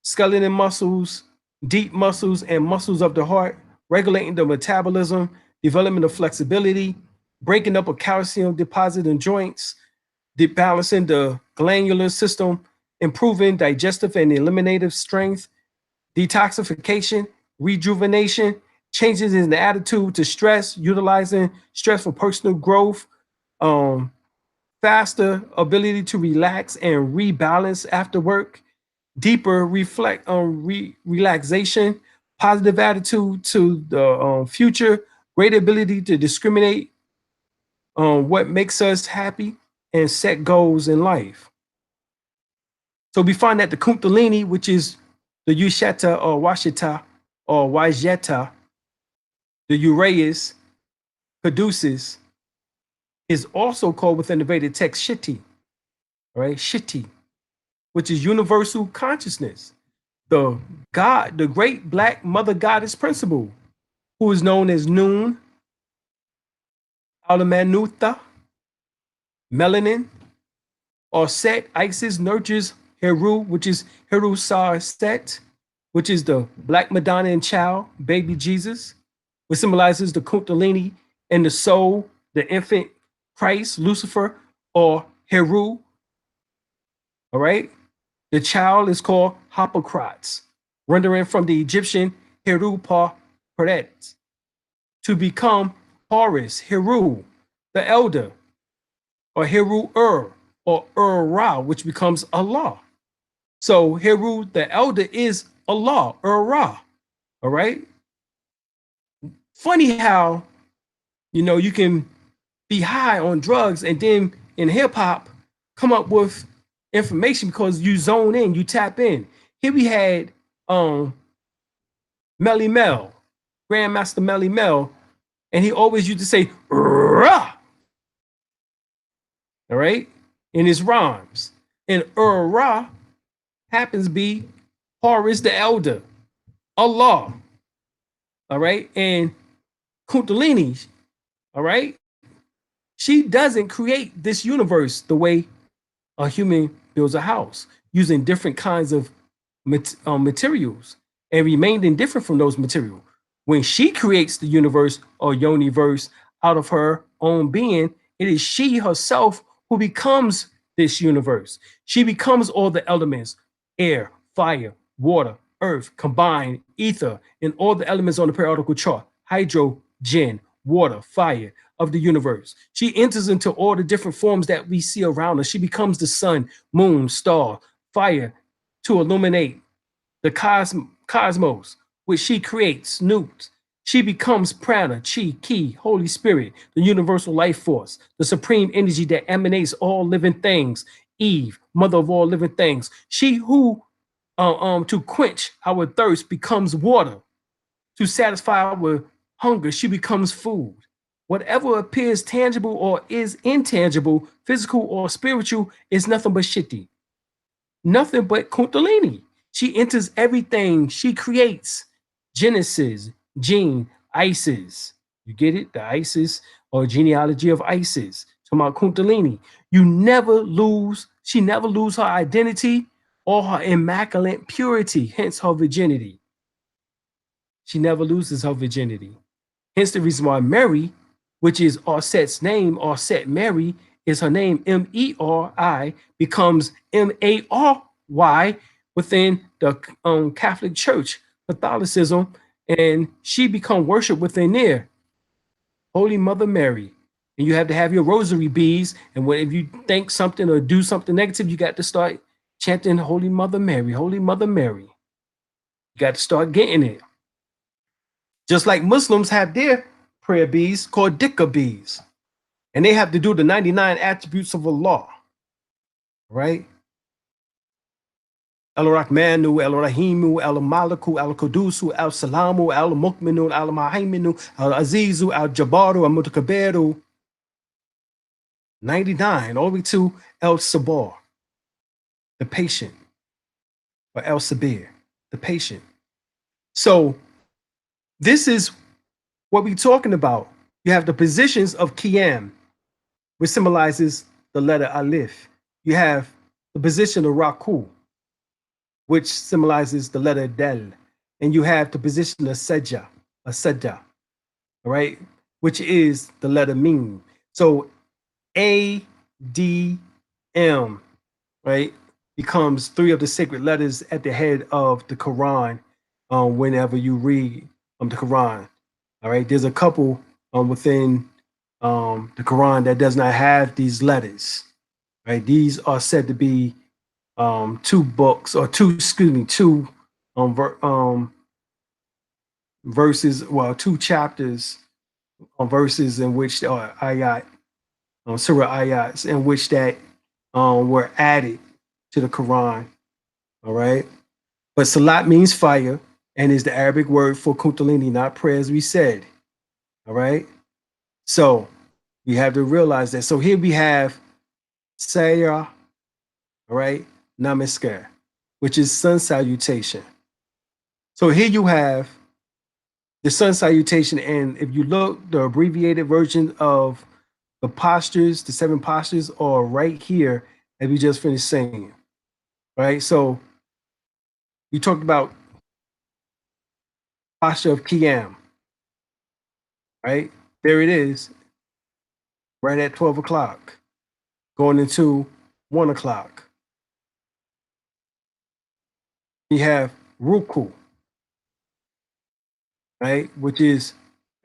skeletal muscles, deep muscles, and muscles of the heart, regulating the metabolism, development of flexibility, breaking up a calcium deposit in joints, balancing the glandular system, improving digestive and eliminative strength, detoxification, rejuvenation, changes in the attitude to stress, utilizing stress for personal growth, faster ability to relax and rebalance after work, deeper relaxation, positive attitude to the future, greater ability to discriminate what makes us happy and set goals in life. So we find that the Kundalini, which is the Usheta or Washita or Wajeta, the Uraeus, Caduceus, is also called within the Vedic text Shiti, right? Shiti, which is universal consciousness, the God, the great black mother goddess principle, who is known as Noon, Alamanuta, Melanin, or Set. Isis nurtures Heru, which is Heru Sar Set, which is the Black Madonna and Child, baby Jesus, which symbolizes the Kundalini and the soul, the infant Christ, Lucifer, or Heru. All right. The child is called Hippocrates, rendering from the Egyptian Heru Paret, to become Horus, Heru, the elder, or Heru or Ra, which becomes Allah. So Heru, the elder, is Allah, Ra. All right. Funny how, you can be high on drugs and then in hip hop come up with information because you zone in, you tap in. Here we had Melly Mel, Grandmaster Melly Mel, and he always used to say Rah, all right, in his rhymes. And Ra happens to be Horus the Elder, Allah, all right, and Kundalini, all right, she doesn't create this universe the way a human builds a house, using different kinds of materials and remaining different from those materials. When she creates the universe or Yoniverse out of her own being, it is she herself who becomes this universe. She becomes all the elements: air, fire, water, earth, combined, ether, and all the elements on the periodical chart: hydrogen, water, fire of the universe. She enters into all the different forms that we see around us. She becomes the sun, moon, star, fire to illuminate the cosmos, which she creates, nukes. She becomes prana, chi, ki, Holy Spirit, the universal life force, the supreme energy that emanates all living things. Eve, mother of all living things. She who, to quench our thirst, becomes water. To satisfy our hunger, she becomes food. Whatever appears tangible or is intangible, physical or spiritual, is nothing but Shakti. Nothing but Kundalini. She enters everything. She creates. Genesis, gene, Isis. You get it? The Isis or genealogy of Isis. Talking about Kundalini. You never lose. She never lose her identity or her immaculate purity, hence her virginity. She never loses her virginity. Hence the reason why Mary, which is Auset's name, Auset Mary, is her name, M-E-R-I, becomes M-A-R-Y within the Catholic Church, Catholicism, and she become worshiped within there. Holy Mother Mary. And you have to have your rosary beads, and if you think something or do something negative, you got to start chanting Holy Mother Mary, Holy Mother Mary. You got to start getting it. Just like Muslims have their prayer beads called dhikr beads. And they have to do the 99 attributes of Allah. Right? Al-Rahmanu, Al-Rahimu, Al-Maliku, Al-Qudusu, Al-Salamu, Al-Mukminu, Al-Mahaiminu, Al-Azizu, Al-Jabaru, Al-Mutakabiru. 99, all the way to El-Sabir, the patient, or El-Sabir, the patient. So this is what we're talking about. You have the positions of Qiyam, which symbolizes the letter Alif. You have the position of Raku, which symbolizes the letter Del. And you have the position of Sajda, all right, which is the letter Mim. So A, D, M, right, becomes three of the sacred letters at the head of the Quran whenever you read the Quran. All right, there's a couple within the Quran that does not have these letters. Right, these are said to be two books or two verses, well, two chapters verses in which are ayat, surah ayats, in which that were added to the Quran. All right, but salat means fire and is the Arabic word for Kundalini, not prayer, as we said. All right, so we have to realize that. So here we have Sayra, all right, Namaskar, which is sun salutation. So here you have the sun salutation, and if you look, the abbreviated version of the postures, the 7 postures, are right here, as we just finished saying. Right, so we talked about posture of Qiyam. Right, there it is, right at 12 o'clock, going into 1 o'clock. You have Ruku, right, which is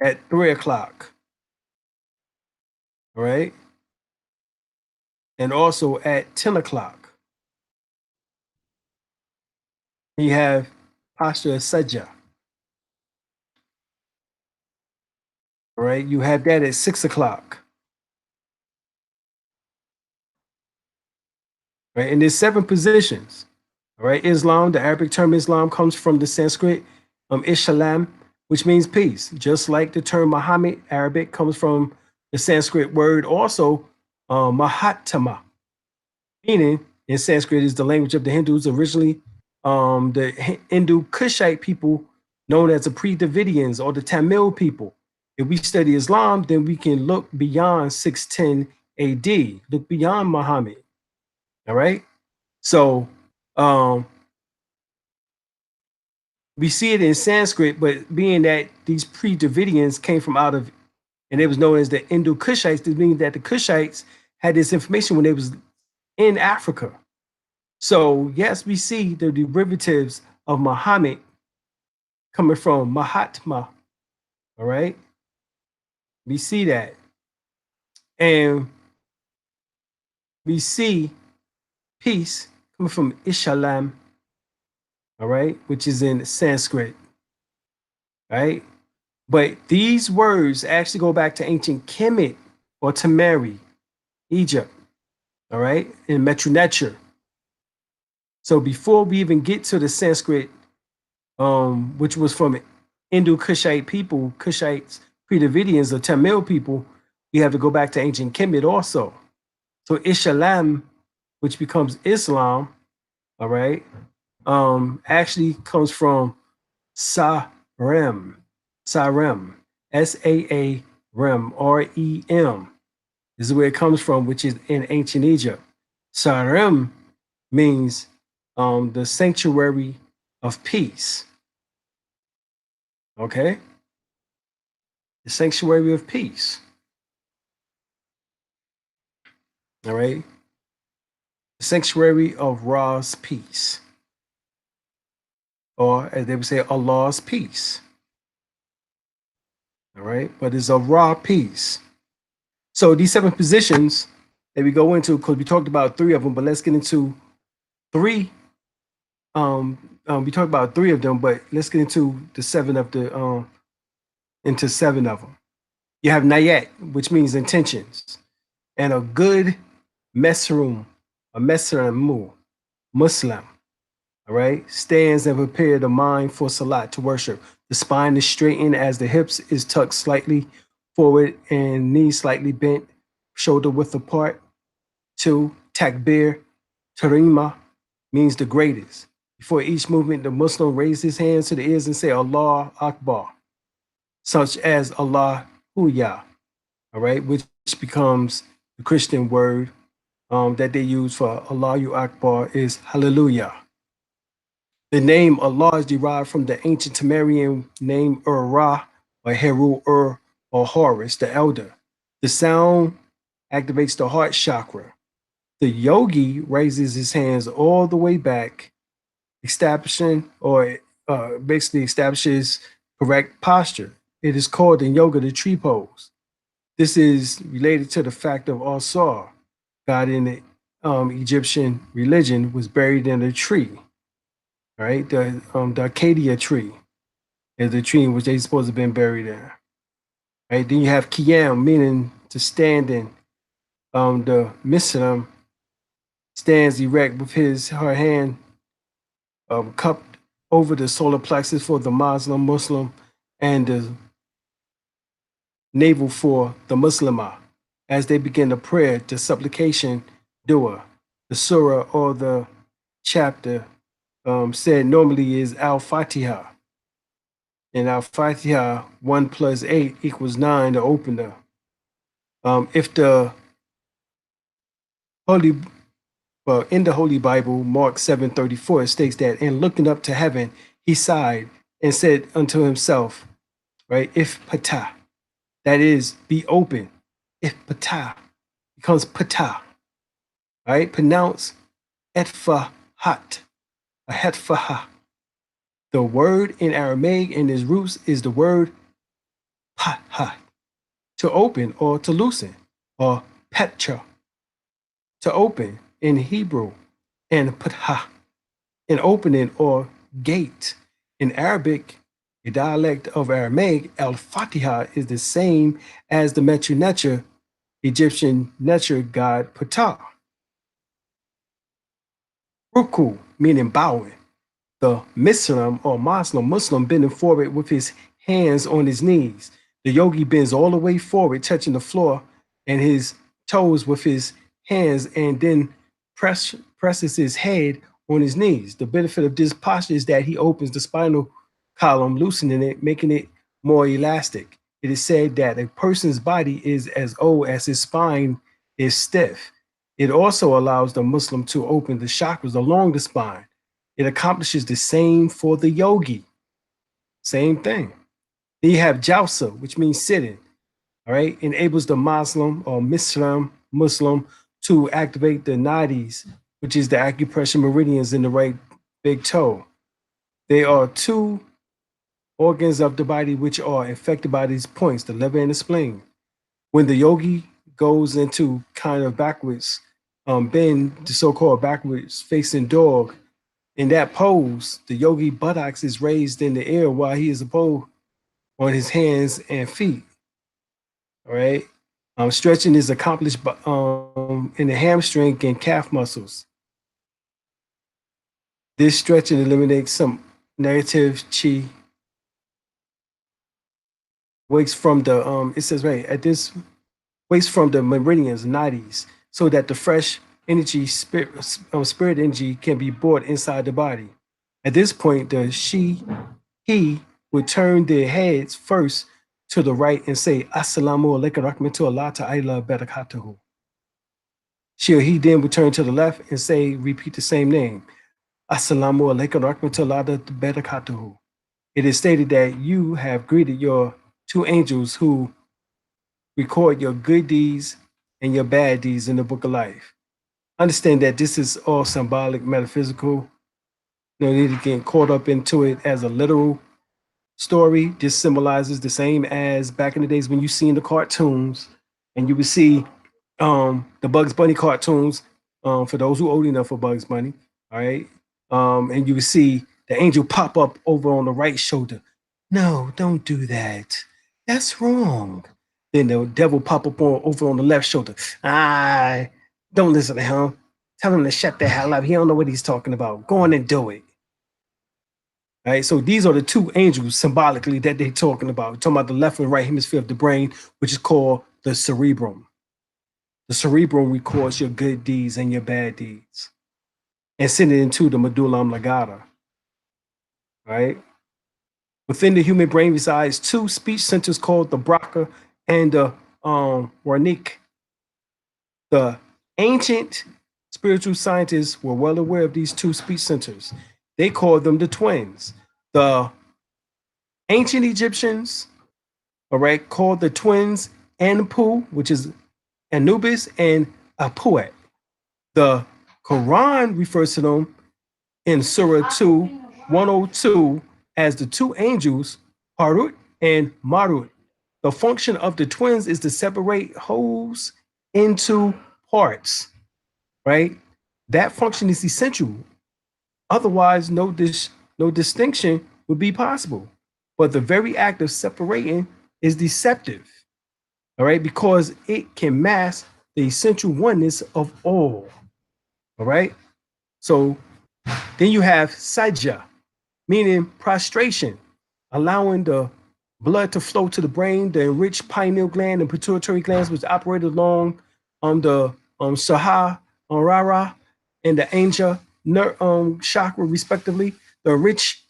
at 3 o'clock. All right, and also at 10 o'clock. You have posture of Sajda. All right, you have that at 6 o'clock. Right, and there's 7 positions. All right, Islam, the Arabic term Islam comes from the Sanskrit Ishalam, which means peace. Just like the term Muhammad, Arabic, comes from the Sanskrit word also Mahatma, meaning in Sanskrit is the language of the Hindus. Originally, the Hindu Kushite people known as the pre-Davidians or the Tamil people. If we study Islam, then we can look beyond 610 AD, look beyond Muhammad. All right, so we see it in Sanskrit, but being that these pre-Davidians came from out of, and it was known as the Indo-Kushites, this means that the Kushites had this information when they was in Africa. So yes, we see the derivatives of Muhammad coming from Mahatma. All right, we see that, and we see peace coming from Ishalam. all right, which is in Sanskrit, right? But these words actually go back to ancient Kemet or Tamari, Egypt, all right, in Metronetra. So before we even get to the Sanskrit, which was from Indo-Kushite people, Kushites, Pre-Davidians, or Tamil people, we have to go back to ancient Kemet also. So Islam, which becomes Islam, all right, actually comes from Saarem, Saarem, S-A-A-Rem, R-E-M. This is where it comes from, which is in ancient Egypt. Saarem means the sanctuary of peace. Okay? The sanctuary of peace. All right? The sanctuary of Ra's peace. Or as they would say, Allah's peace. All right? But it's a Ra peace. So these 7 positions that we go into, because we talked about 3 of them, but let's get into 3. We talked about 3 of them, but let's get into the 7 of the into 7 of them. You have Nayat, which means intentions, and a good MIZRAM, a MIZRAM Muslim, all right, stands and prepare the mind for salat, to worship. The spine is straightened as the hips is tucked slightly forward and knees slightly bent, shoulder width apart. 2, takbir, tarima, means the greatest. Before each movement, the Muslim raises his hands to the ears and say Allah Akbar, such as Allah Huya, all right, which becomes the Christian word that they use for Allahu Akbar is Hallelujah. The name Allah is derived from the ancient Sumerian name Ra, or Heru or Horus, the elder. The sound activates the heart chakra. The yogi raises his hands all the way back, establishing or basically establishes correct posture. It is called in yoga the tree pose. This is related to the fact of Asar, God in the Egyptian religion, was buried in a tree. All right, the Acacia tree is the tree in which they're supposed to have been buried in. Right, then you have Qiyam, meaning to stand in. The MIZRAM stands erect with her hand cupped over the solar plexus for the Muslim, and the navel for the Muslimah, as they begin the prayer, the supplication, dua. The surah or the chapter said normally is Al-Fatiha. And Al-Fatiha, 1 + 8 = 9, the opener. If the in the Holy Bible, Mark 7:34, it states that, and looking up to heaven, he sighed and said unto himself, right, if patah, that is, be open. If patah becomes patah, right, pronounce etfahat, a hetfaha. The word in Aramaic in its roots is the word paha, to open or to loosen, or petra, to open in Hebrew, and patha, an opening or gate. In Arabic, a dialect of Aramaic, Al-Fatiha is the same as the Metronetra Egyptian nature god Ptah. Ruku, meaning bowing. The MIZRAM or Muslim bending forward with his hands on his knees. The yogi bends all the way forward, touching the floor and his toes with his hands, and then presses his head on his knees. The benefit of this posture is that he opens the spinal column, loosening it, making it more elastic. It is said that a person's body is as old as his spine is stiff. It also allows the Muslim to open the chakras along the spine. It accomplishes the same for the yogi. Same thing. Then you have Jalsa, which means sitting. All right, enables the Muslim or Muslim to activate the nadis, which is the acupressure meridians in the right big toe. They are 2 organs of the body which are affected by these points, the liver and the spleen. When the yogi goes into kind of backwards bend, the so-called backwards facing dog, In that pose, the yogi buttocks is raised in the air while he is opposed on his hands and feet. All right. Stretching is accomplished in the hamstring and calf muscles. This stretching eliminates some negative chi. Wakes from the it says right at this wakes from the meridians, nadis, so that the fresh energy, spirit energy can be brought inside the body. At this point, the he would turn their heads first to the right and say, Assalamu alaikum rahmatullahi ta'ala barakatuhu. He then would turn to the left and say, repeat the same name. Assalamu alaikum rahmatullahi barakatuhu. It is stated that you have greeted your two angels who record your good deeds and your bad deeds in the book of life. Understand that this is all symbolic, metaphysical. No need to get caught up into it as a literal story. This symbolizes the same as back in the days when you see in the cartoons and you would see the Bugs Bunny cartoons, for those who are old enough for Bugs Bunny, all right? And you would see the angel pop up over on the right shoulder. No, don't do that. That's wrong. Then the devil pop up over on the left shoulder. Don't listen to him. Tell him to shut the hell up. He don't know what he's talking about. Go on and do it. All right, so these are the two angels symbolically that they're talking about. We're talking about the left and right hemisphere of the brain, which is called the cerebrum. The cerebrum records your good deeds and your bad deeds and send it into the medulla oblongata. Right? Within the human brain resides two speech centers called the Broca and the Wernicke. The ancient spiritual scientists were well aware of these two speech centers. They called them the twins. The ancient Egyptians, all right, called the twins Anpu, which is Anubis, and Apuet. The Quran refers to them in Surah 2, 102 as the two angels, Harut and Marut. The function of the twins is to separate wholes into parts, right? That function is essential. Otherwise, no distinction would be possible. But the very act of separating is deceptive, all right, because it can mask the essential oneness of all, all right? So then you have sajda, meaning prostration, allowing the blood to flow to the brain, the enriched pineal gland and pituitary glands, which operate along the Saha, Rara, and the Anja chakra, respectively. The rich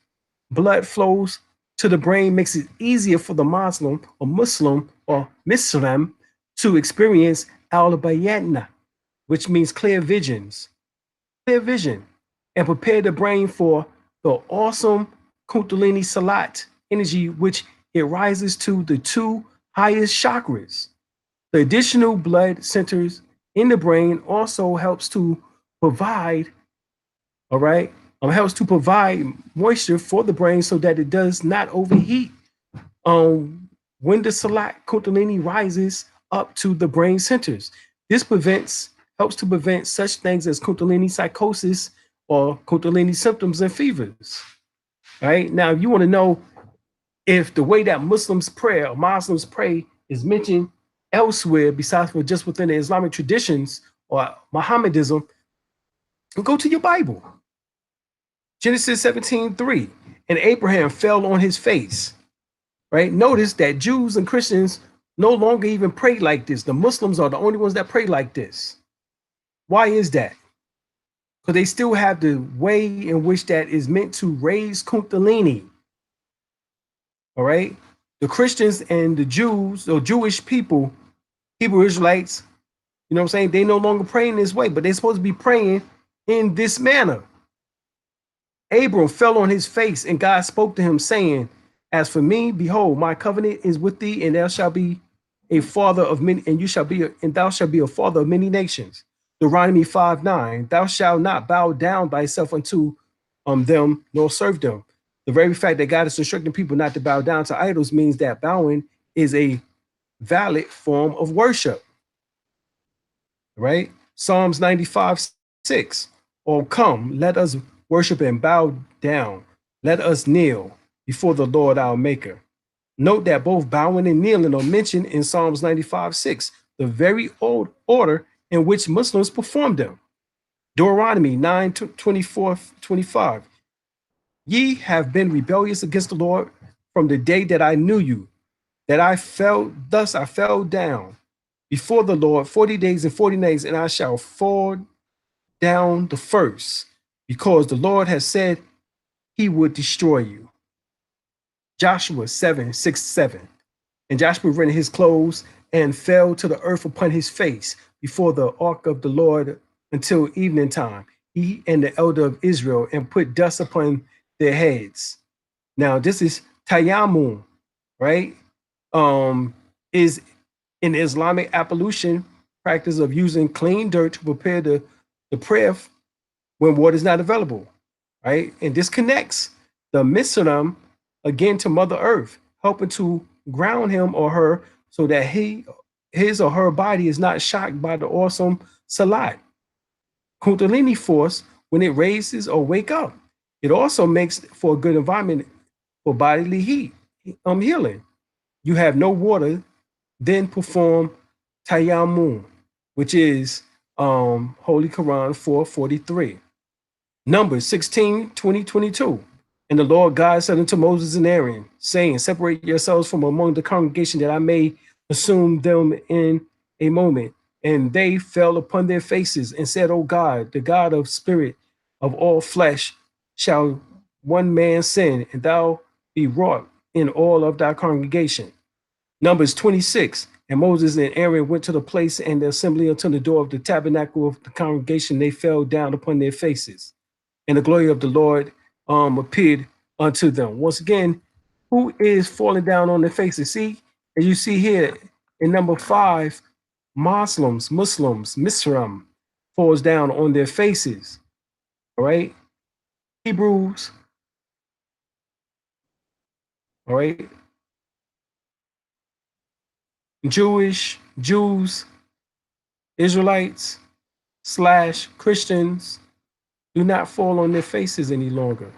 blood flows to the brain makes it easier for the Muslim or MIZRAM to experience al-bayana, which means clear vision, and prepare the brain for the awesome Kundalini Salat energy, which it rises to the two highest chakras. The additional blood centers in the brain also helps to provide, all right, helps to provide moisture for the brain so that it does not overheat when the Salat Kundalini rises up to the brain centers. This helps to prevent such things as Kundalini psychosis or Kundalini symptoms and fevers. All right, now if you want to know if the way that Muslims pray or Muslims pray is mentioned elsewhere besides for just within the Islamic traditions or Mohammedism, go to your Bible. Genesis 17:3, and Abraham fell on his face. Right? Notice that Jews and Christians no longer even pray like this. The Muslims are the only ones that pray like this. Why is that? Because they still have the way in which that is meant to raise Kundalini. All right? The Christians and the Jews, or Jewish people, Hebrew Israelites, you know what I'm saying? They no longer pray in this way, but they're supposed to be praying in this manner. Abram fell on his face, and God spoke to him, saying, as for me, behold, my covenant is with thee, and thou shalt be a father of many, and thou shalt be a father of many nations. Deuteronomy 5:9, thou shalt not bow down thyself unto them, nor serve them. The very fact that God is instructing people not to bow down to idols means that bowing is a valid form of worship. Right? Psalms 95:6. Oh, come, let us worship and bow down. Let us kneel before the Lord our Maker. Note that both bowing and kneeling are mentioned in Psalms 95:6, the very old order in which Muslims perform them. Deuteronomy 9:24-25. Ye have been rebellious against the Lord from the day that I knew you, that I fell down before the Lord 40 days and 40 nights, and I shall fall down the first, because the Lord has said he would destroy you. Joshua 7:6-7. And Joshua rent his clothes and fell to the earth upon his face before the ark of the Lord until evening time, he and the elder of Israel, and put dust upon their heads. Now, this is tayammum, right? Is an Islamic ablution practice of using clean dirt to prepare the prayer when water is not available, right? And this connects the MIZRAM again to Mother Earth, helping to ground him or her so that his or her body is not shocked by the awesome salat. Kundalini force, when it raises or wake up, it also makes for a good environment for bodily healing. You have no water, then perform tayammum, which is Holy Quran 4:43. Numbers 16:20-22. And the Lord God said unto Moses and Aaron, saying, separate yourselves from among the congregation, that I may consume them in a moment. And they fell upon their faces and said, O God, the God of spirit of all flesh, shall one man sin, and thou be wrought in all of thy congregation. Numbers 26. And Moses and Aaron went to the place and the assembly unto the door of the tabernacle of the congregation. They fell down upon their faces, and the glory of the Lord appeared unto them. Once again, who is falling down on their faces? See, as you see here in number 5, Muslims, MIZRAM, falls down on their faces. All right. Hebrews. All right. Jews, Israelites / Christians do not fall on their faces any longer.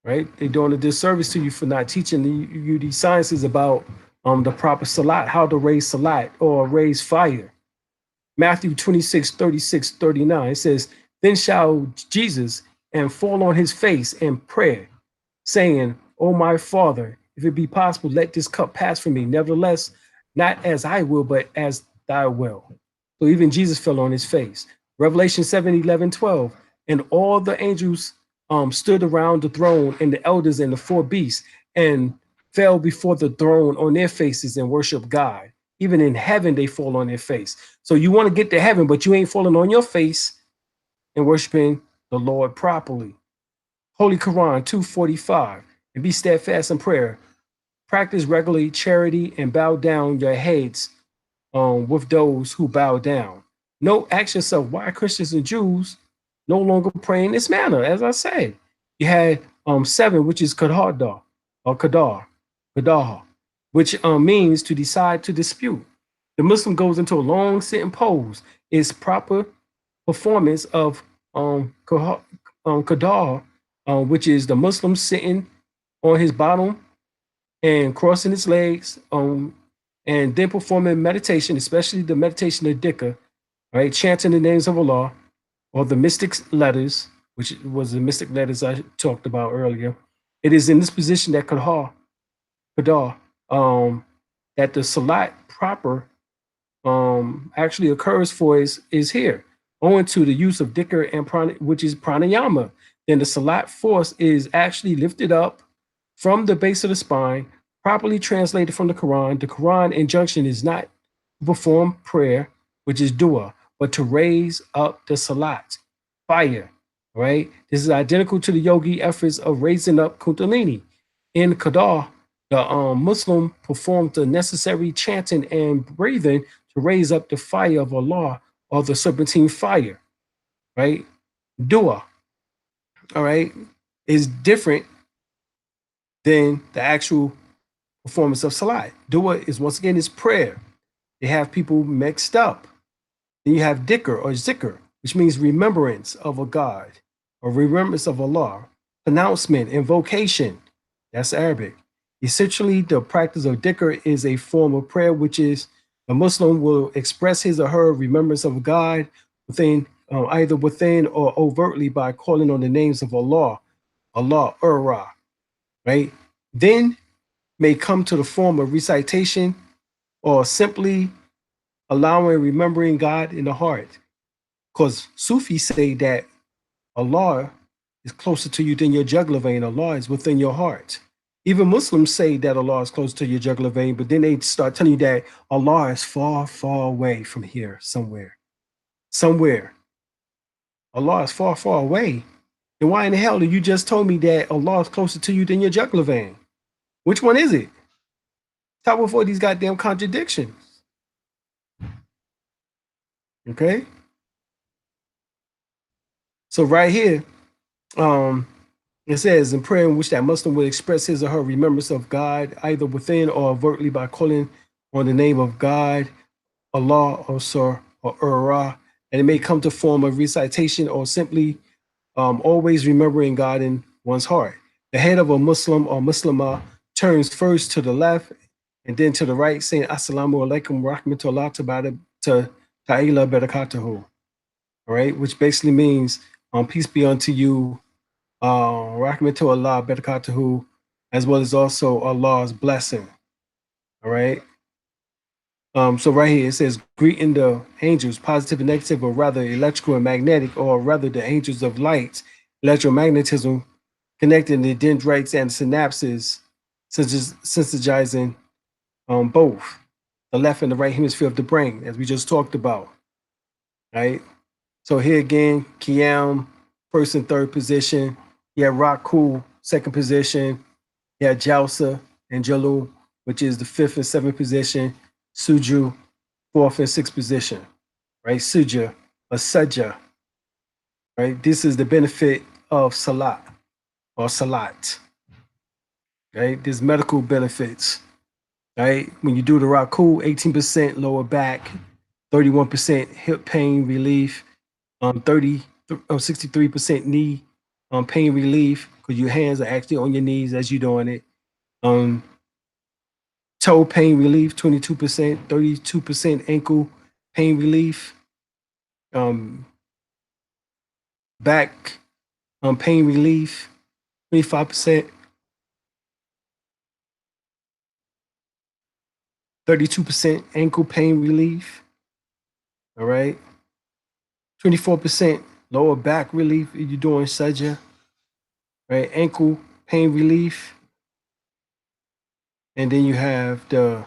Right? They're doing a disservice to you for not teaching you these sciences about the proper salat, how to raise salat or raise fire. Matthew 26:36-39, it says, then shall Jesus and fall on his face and pray, saying, O my Father, if it be possible, let this cup pass from me. Nevertheless, not as I will, but as thy will. So even Jesus fell on his face. Revelation 7:11-12, and all the angels stood around the throne, and the elders and the 4 beasts, and fell before the throne on their faces and worship God. Even in heaven, they fall on their face. So you want to get to heaven, but you ain't falling on your face and worshiping the Lord properly. Holy Quran 2:45, and be steadfast in prayer. Practice regularly charity and bow down your heads with those who bow down. No, ask yourself, why Christians and Jews no longer pray in this manner? As I said, you had 7, which is Qadar, or Qadar, which means to decide to dispute. The Muslim goes into a long sitting pose. It's proper performance of Qadar, which is the Muslim sitting on his bottom and crossing his legs, and then performing meditation, especially the meditation of dhikr, right? Chanting the names of Allah, or the mystic letters, which was the mystic letters I talked about earlier. It is in this position that Qadar, that the salat proper actually occurs for is here, owing to the use of dhikr and which is pranayama. Then the salat force is actually lifted up from the base of the spine, properly translated from the Quran. The Quran injunction is not to perform prayer, which is dua, but to raise up the salat, fire, right? This is identical to the yogi efforts of raising up Kundalini. In Qadar, the Muslim performs the necessary chanting and breathing to raise up the fire of Allah, or the serpentine fire, right? Dua, all right, is different than the actual performance of salat. Dua is, once again, is prayer. They have people mixed up. Then you have dhikr or zikr, which means remembrance of a God. or remembrance of Allah. Pronouncement, invocation, that's Arabic. Essentially, the practice of dhikr is a form of prayer, which is a Muslim will express his or her remembrance of God within, either within or overtly by calling on the names of Allah, Allah, Ra, right? Then may come to the form of recitation or simply allowing remembering God in the heart. Because Sufis say that Allah is closer to you than your jugular vein. Allah is within your heart. Even Muslims say that Allah is close to your jugular vein, but then they start telling you that Allah is far, far away from here, somewhere. Somewhere. Allah is far, far away. Then why in the hell did you just told me that Allah is closer to you than your jugular vein? Which one is it? Stop with all these goddamn contradictions. Okay? So right here, it says in prayer in which that Muslim will express his or her remembrance of God, either within or overtly by calling on the name of God, Allah, or Sir, or Ra, and it may come to form of recitation or simply always remembering God in one's heart. The head of a Muslim or Muslimah turns first to the left and then to the right, saying Assalamu alaikum rahmatullah ta'ala barakatuhu. All right, which basically means peace be unto you, rahmatullah barakatuhu, as well as also Allah's blessing. All right. So right here it says greeting the angels, positive and negative, or rather electrical and magnetic, or rather the angels of light, electromagnetism, connecting the dendrites and synapses, sensitizing both the left and the right hemisphere of the brain, as we just talked about. Right. So here again, Qiyam, first and third position. You have Raku, second position. You have Jalsa and Jalu, which is the fifth and seventh position. Suju, fourth and sixth position, right? Suja, or Sajja, right? This is the benefit of Salat or Salat, right? There's medical benefits, right? When you do the Raku, 18% lower back, 31% hip pain relief, 63% knee pain relief, because your hands are actually on your knees as you're doing it. Toe pain relief, 22%, 32% ankle pain relief, back pain relief, 25%, 32% ankle pain relief, all right, 24% lower back relief if you're doing sajja, right, ankle pain relief, and then you have the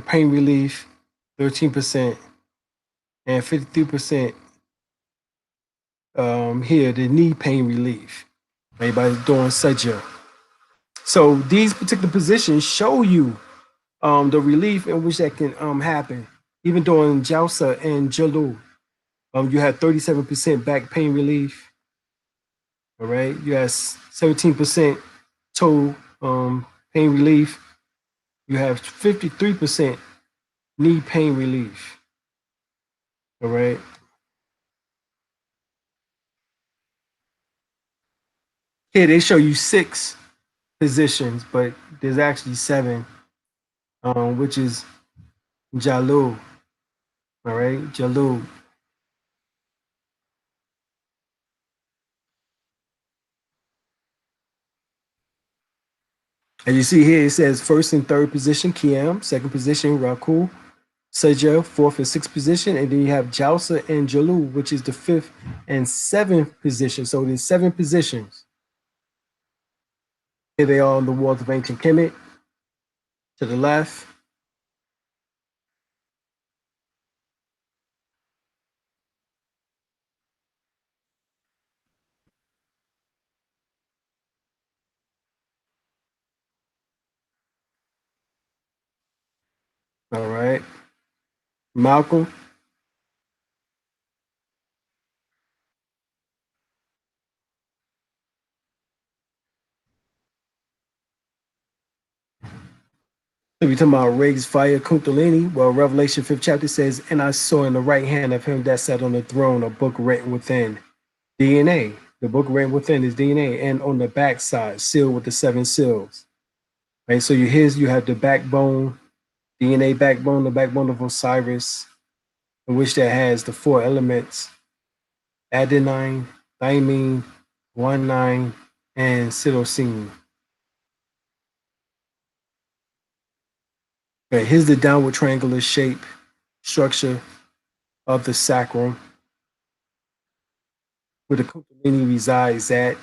pain relief, 13%, and 53% here, the knee pain relief, right, by doing sajja. So these particular positions show you the relief in which that can happen. Even during Jalsa and Jalu, you had 37% back pain relief. All right, you had 17% toe pain relief. You have 53% knee pain relief. All right. Here they show you 6 positions, but there's actually 7, which is Jalu. All right, Jalu. As you see here, it says first and third position, Qiyam, second position, Raku, Sajja, fourth and sixth position, and then you have Jalsa and Jalu, which is the fifth and seventh position. So there's 7 positions. Here they are on the walls of ancient Kemet. To the left. All right. Malcolm. So we're talking about raised fire, Kundalini. Well, Revelation 5th chapter says, and I saw in the right hand of him that sat on the throne a book written within, DNA. The book written within is DNA, and on the back side, sealed with the 7 seals. Right. So you have the backbone, DNA backbone, the backbone of Osiris, in which that has the 4 elements: adenine, thymine, guanine, and cytosine. Okay, here's the downward triangular shape structure of the sacrum, where the Kundalini resides at,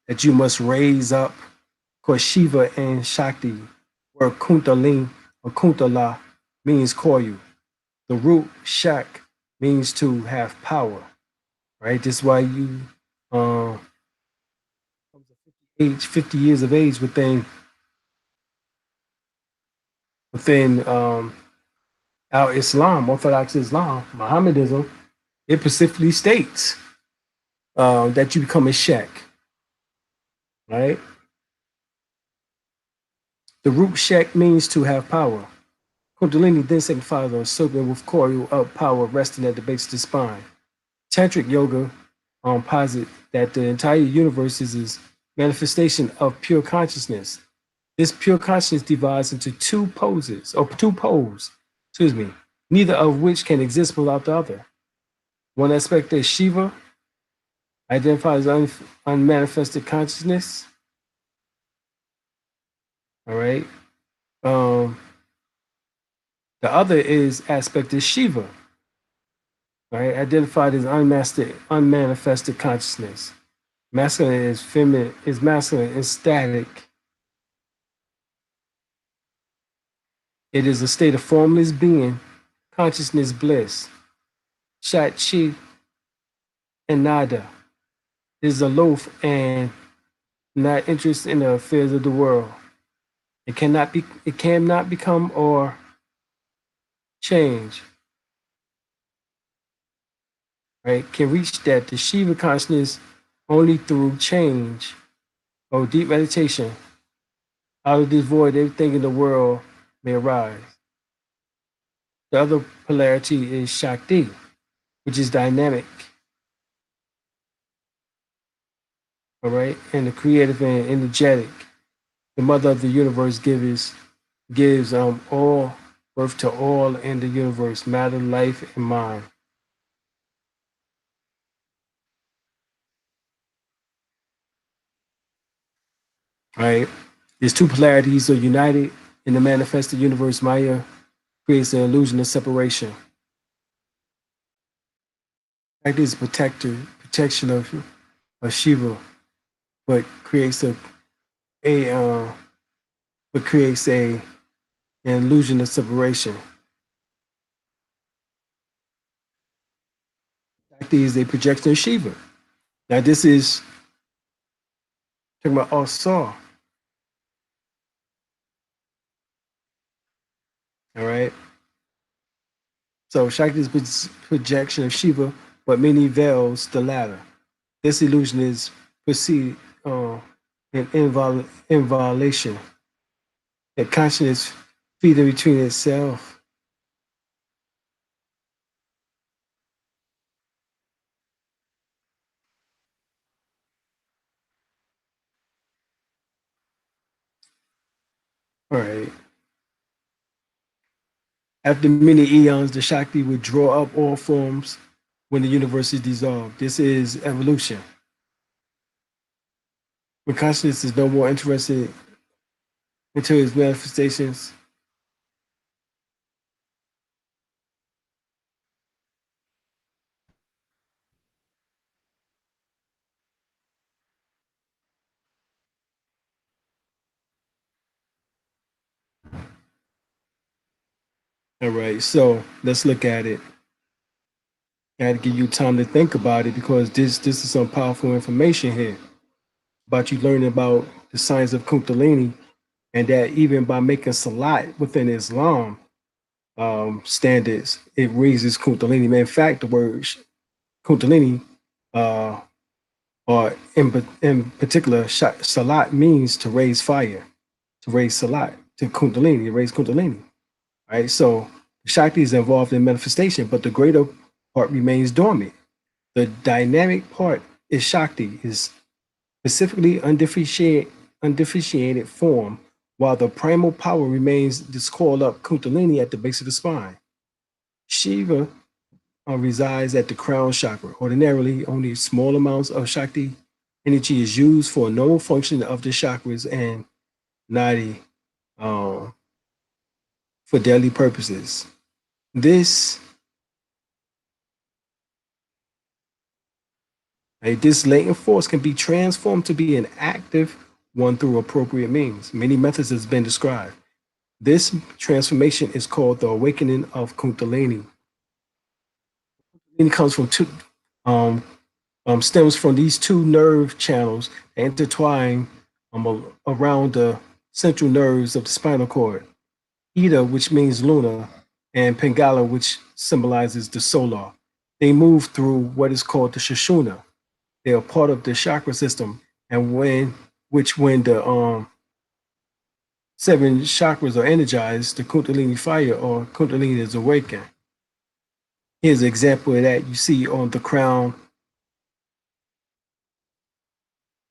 that you must raise up. Of course, Shiva and Shakti, where Kundalini or Kundala means coil. The root Shak means to have power, right? That's why you, age 50 years of age within our Islam, Orthodox Islam, Mohammedanism, it specifically states that you become a Shak, right? The root Shak means to have power. Kundalini then signifies a serpent with coil of power resting at the base of the spine. Tantric yoga posit that the entire universe is a manifestation of pure consciousness. This pure consciousness divides into two poles, neither of which can exist without the other. One aspect is Shiva, identifies unmanifested consciousness. All right. The other aspect is Shiva, right? Identified as unmanifested consciousness. Masculine is feminine, is masculine and static. It is a state of formless being, consciousness bliss. Shat Chi and Nada is aloof and not interested in the affairs of the world. It cannot become or change. Right? Can reach that the Shiva consciousness only through change or deep meditation. Out of this void, everything in the world may arise. The other polarity is Shakti, which is dynamic. All right, and the creative and energetic. The mother of the universe gives all birth to all in the universe, matter, life, and mind. Right? These two polarities are united in the manifested universe. Maya creates an illusion of separation. Like this protection of Shiva, but creates an illusion of separation. Shakti is a projection of Shiva. Now this is talking about Asar. All right. So Shakti is projection of Shiva, but many veils the latter. This illusion is perceived in inviolation. That consciousness feeding between itself. All right. After many eons, the Shakti would draw up all forms when the universe is dissolved. This is evolution. When consciousness is no more interested into its manifestations, all right, so let's look at it. I had to give you time to think about it because this is some powerful information here about you learning about the science of Kundalini, and that even by making Salat within Islam standards, it raises Kundalini. In fact, the word Kundalini, or in particular, Salat means to raise fire, to raise Salat, to Kundalini, to raise Kundalini. Right? So Shakti is involved in manifestation, but the greater part remains dormant. The dynamic part is Shakti, is specifically undifferentiated form, while the primal power remains this coiled up Kundalini at the base of the spine. Shiva resides at the crown chakra. Ordinarily, only small amounts of Shakti energy is used for a normal function of the chakras and nadi for daily purposes. This latent force can be transformed to be an active one through appropriate means. Many methods has been described. This transformation is called the awakening of Kundalini. It comes from stems from these two nerve channels that intertwine around the central nerves of the spinal cord. Ida, which means lunar, and Pingala, which symbolizes the solar. They move through what is called the Sushumna. They are part of the chakra system, and when the 7 chakras are energized, the Kundalini fire or Kundalini is awakened. Here's an example of that you see on the crown.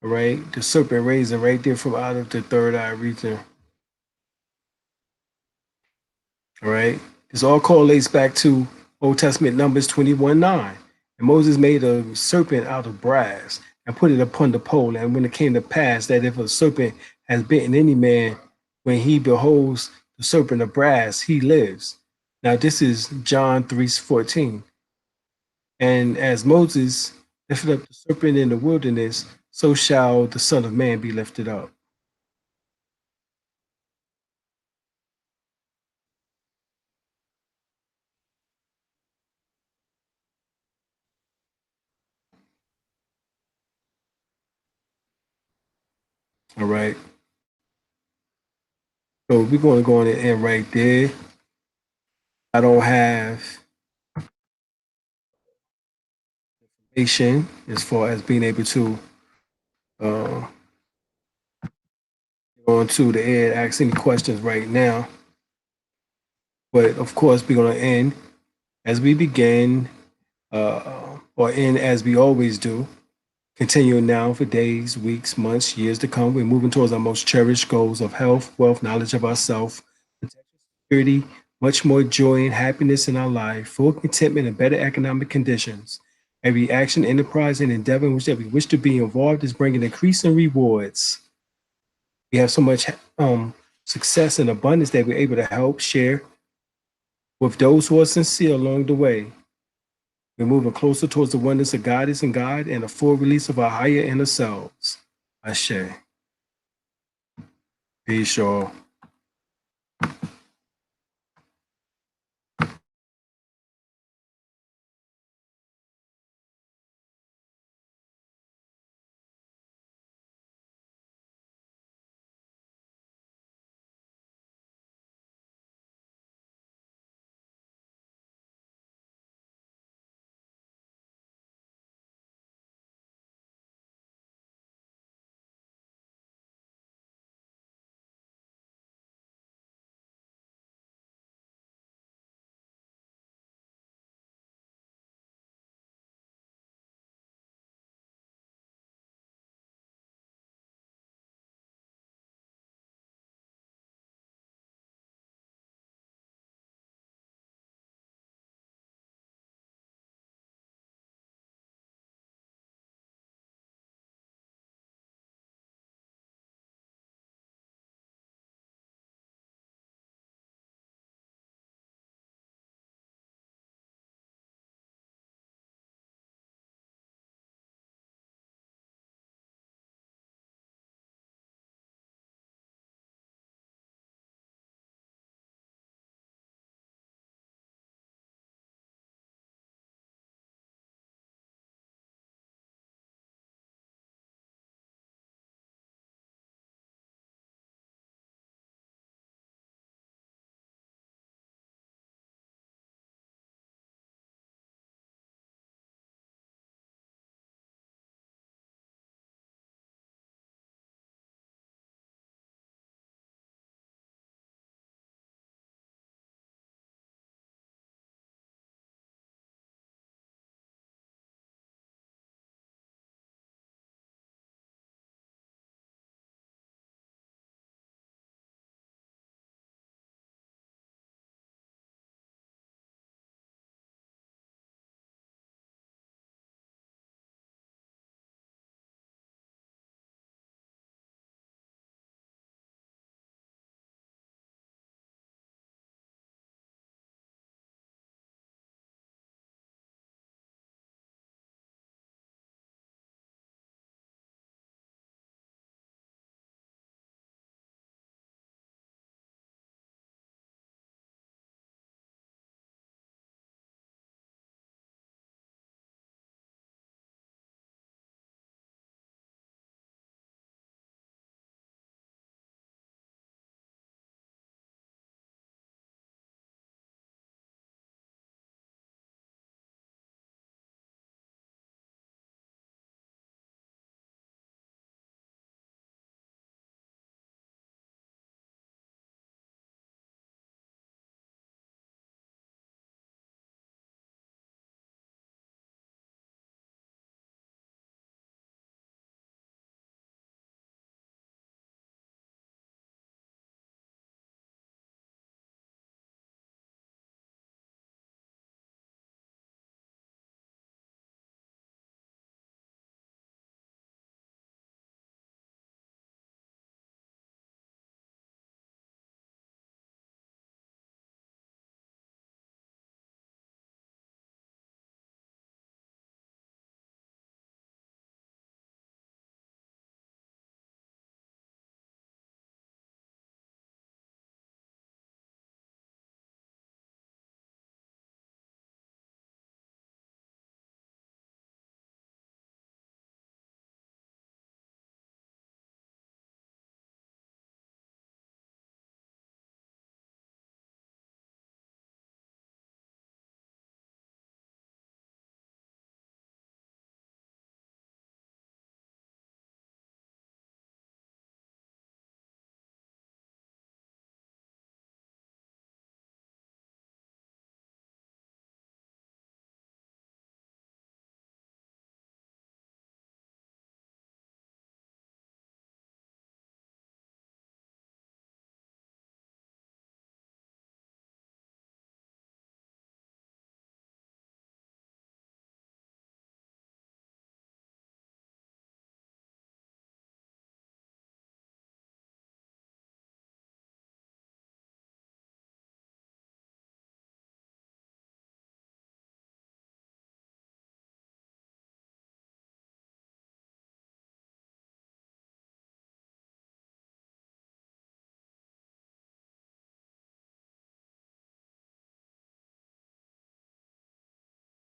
All right, the serpent raising right there from out of the third eye region. All right, this all correlates back to Old Testament Numbers 21:9. And Moses made a serpent out of brass and put it upon the pole. And when it came to pass that if a serpent has bitten any man, when he beholds the serpent of brass, he lives. Now this is John 3:14. And as Moses lifted up the serpent in the wilderness, so shall the Son of Man be lifted up. All right. So we're going to go on and end right there. I don't have information as far as being able to go into the air and ask any questions right now. But of course, we're going to end as we begin, or end as we always do, continuing now for days, weeks, months, years to come. We're moving towards our most cherished goals of health, wealth, knowledge of ourselves, security, much more joy and happiness in our life, full contentment and better economic conditions. Every action, enterprise, and endeavor in which we wish to be involved is bringing increasing rewards. We have so much success and abundance that we're able to help share with those who are sincere along the way. We're moving closer towards the oneness of Goddess and God and a full release of our higher inner selves. Ashe. Peace, y'all.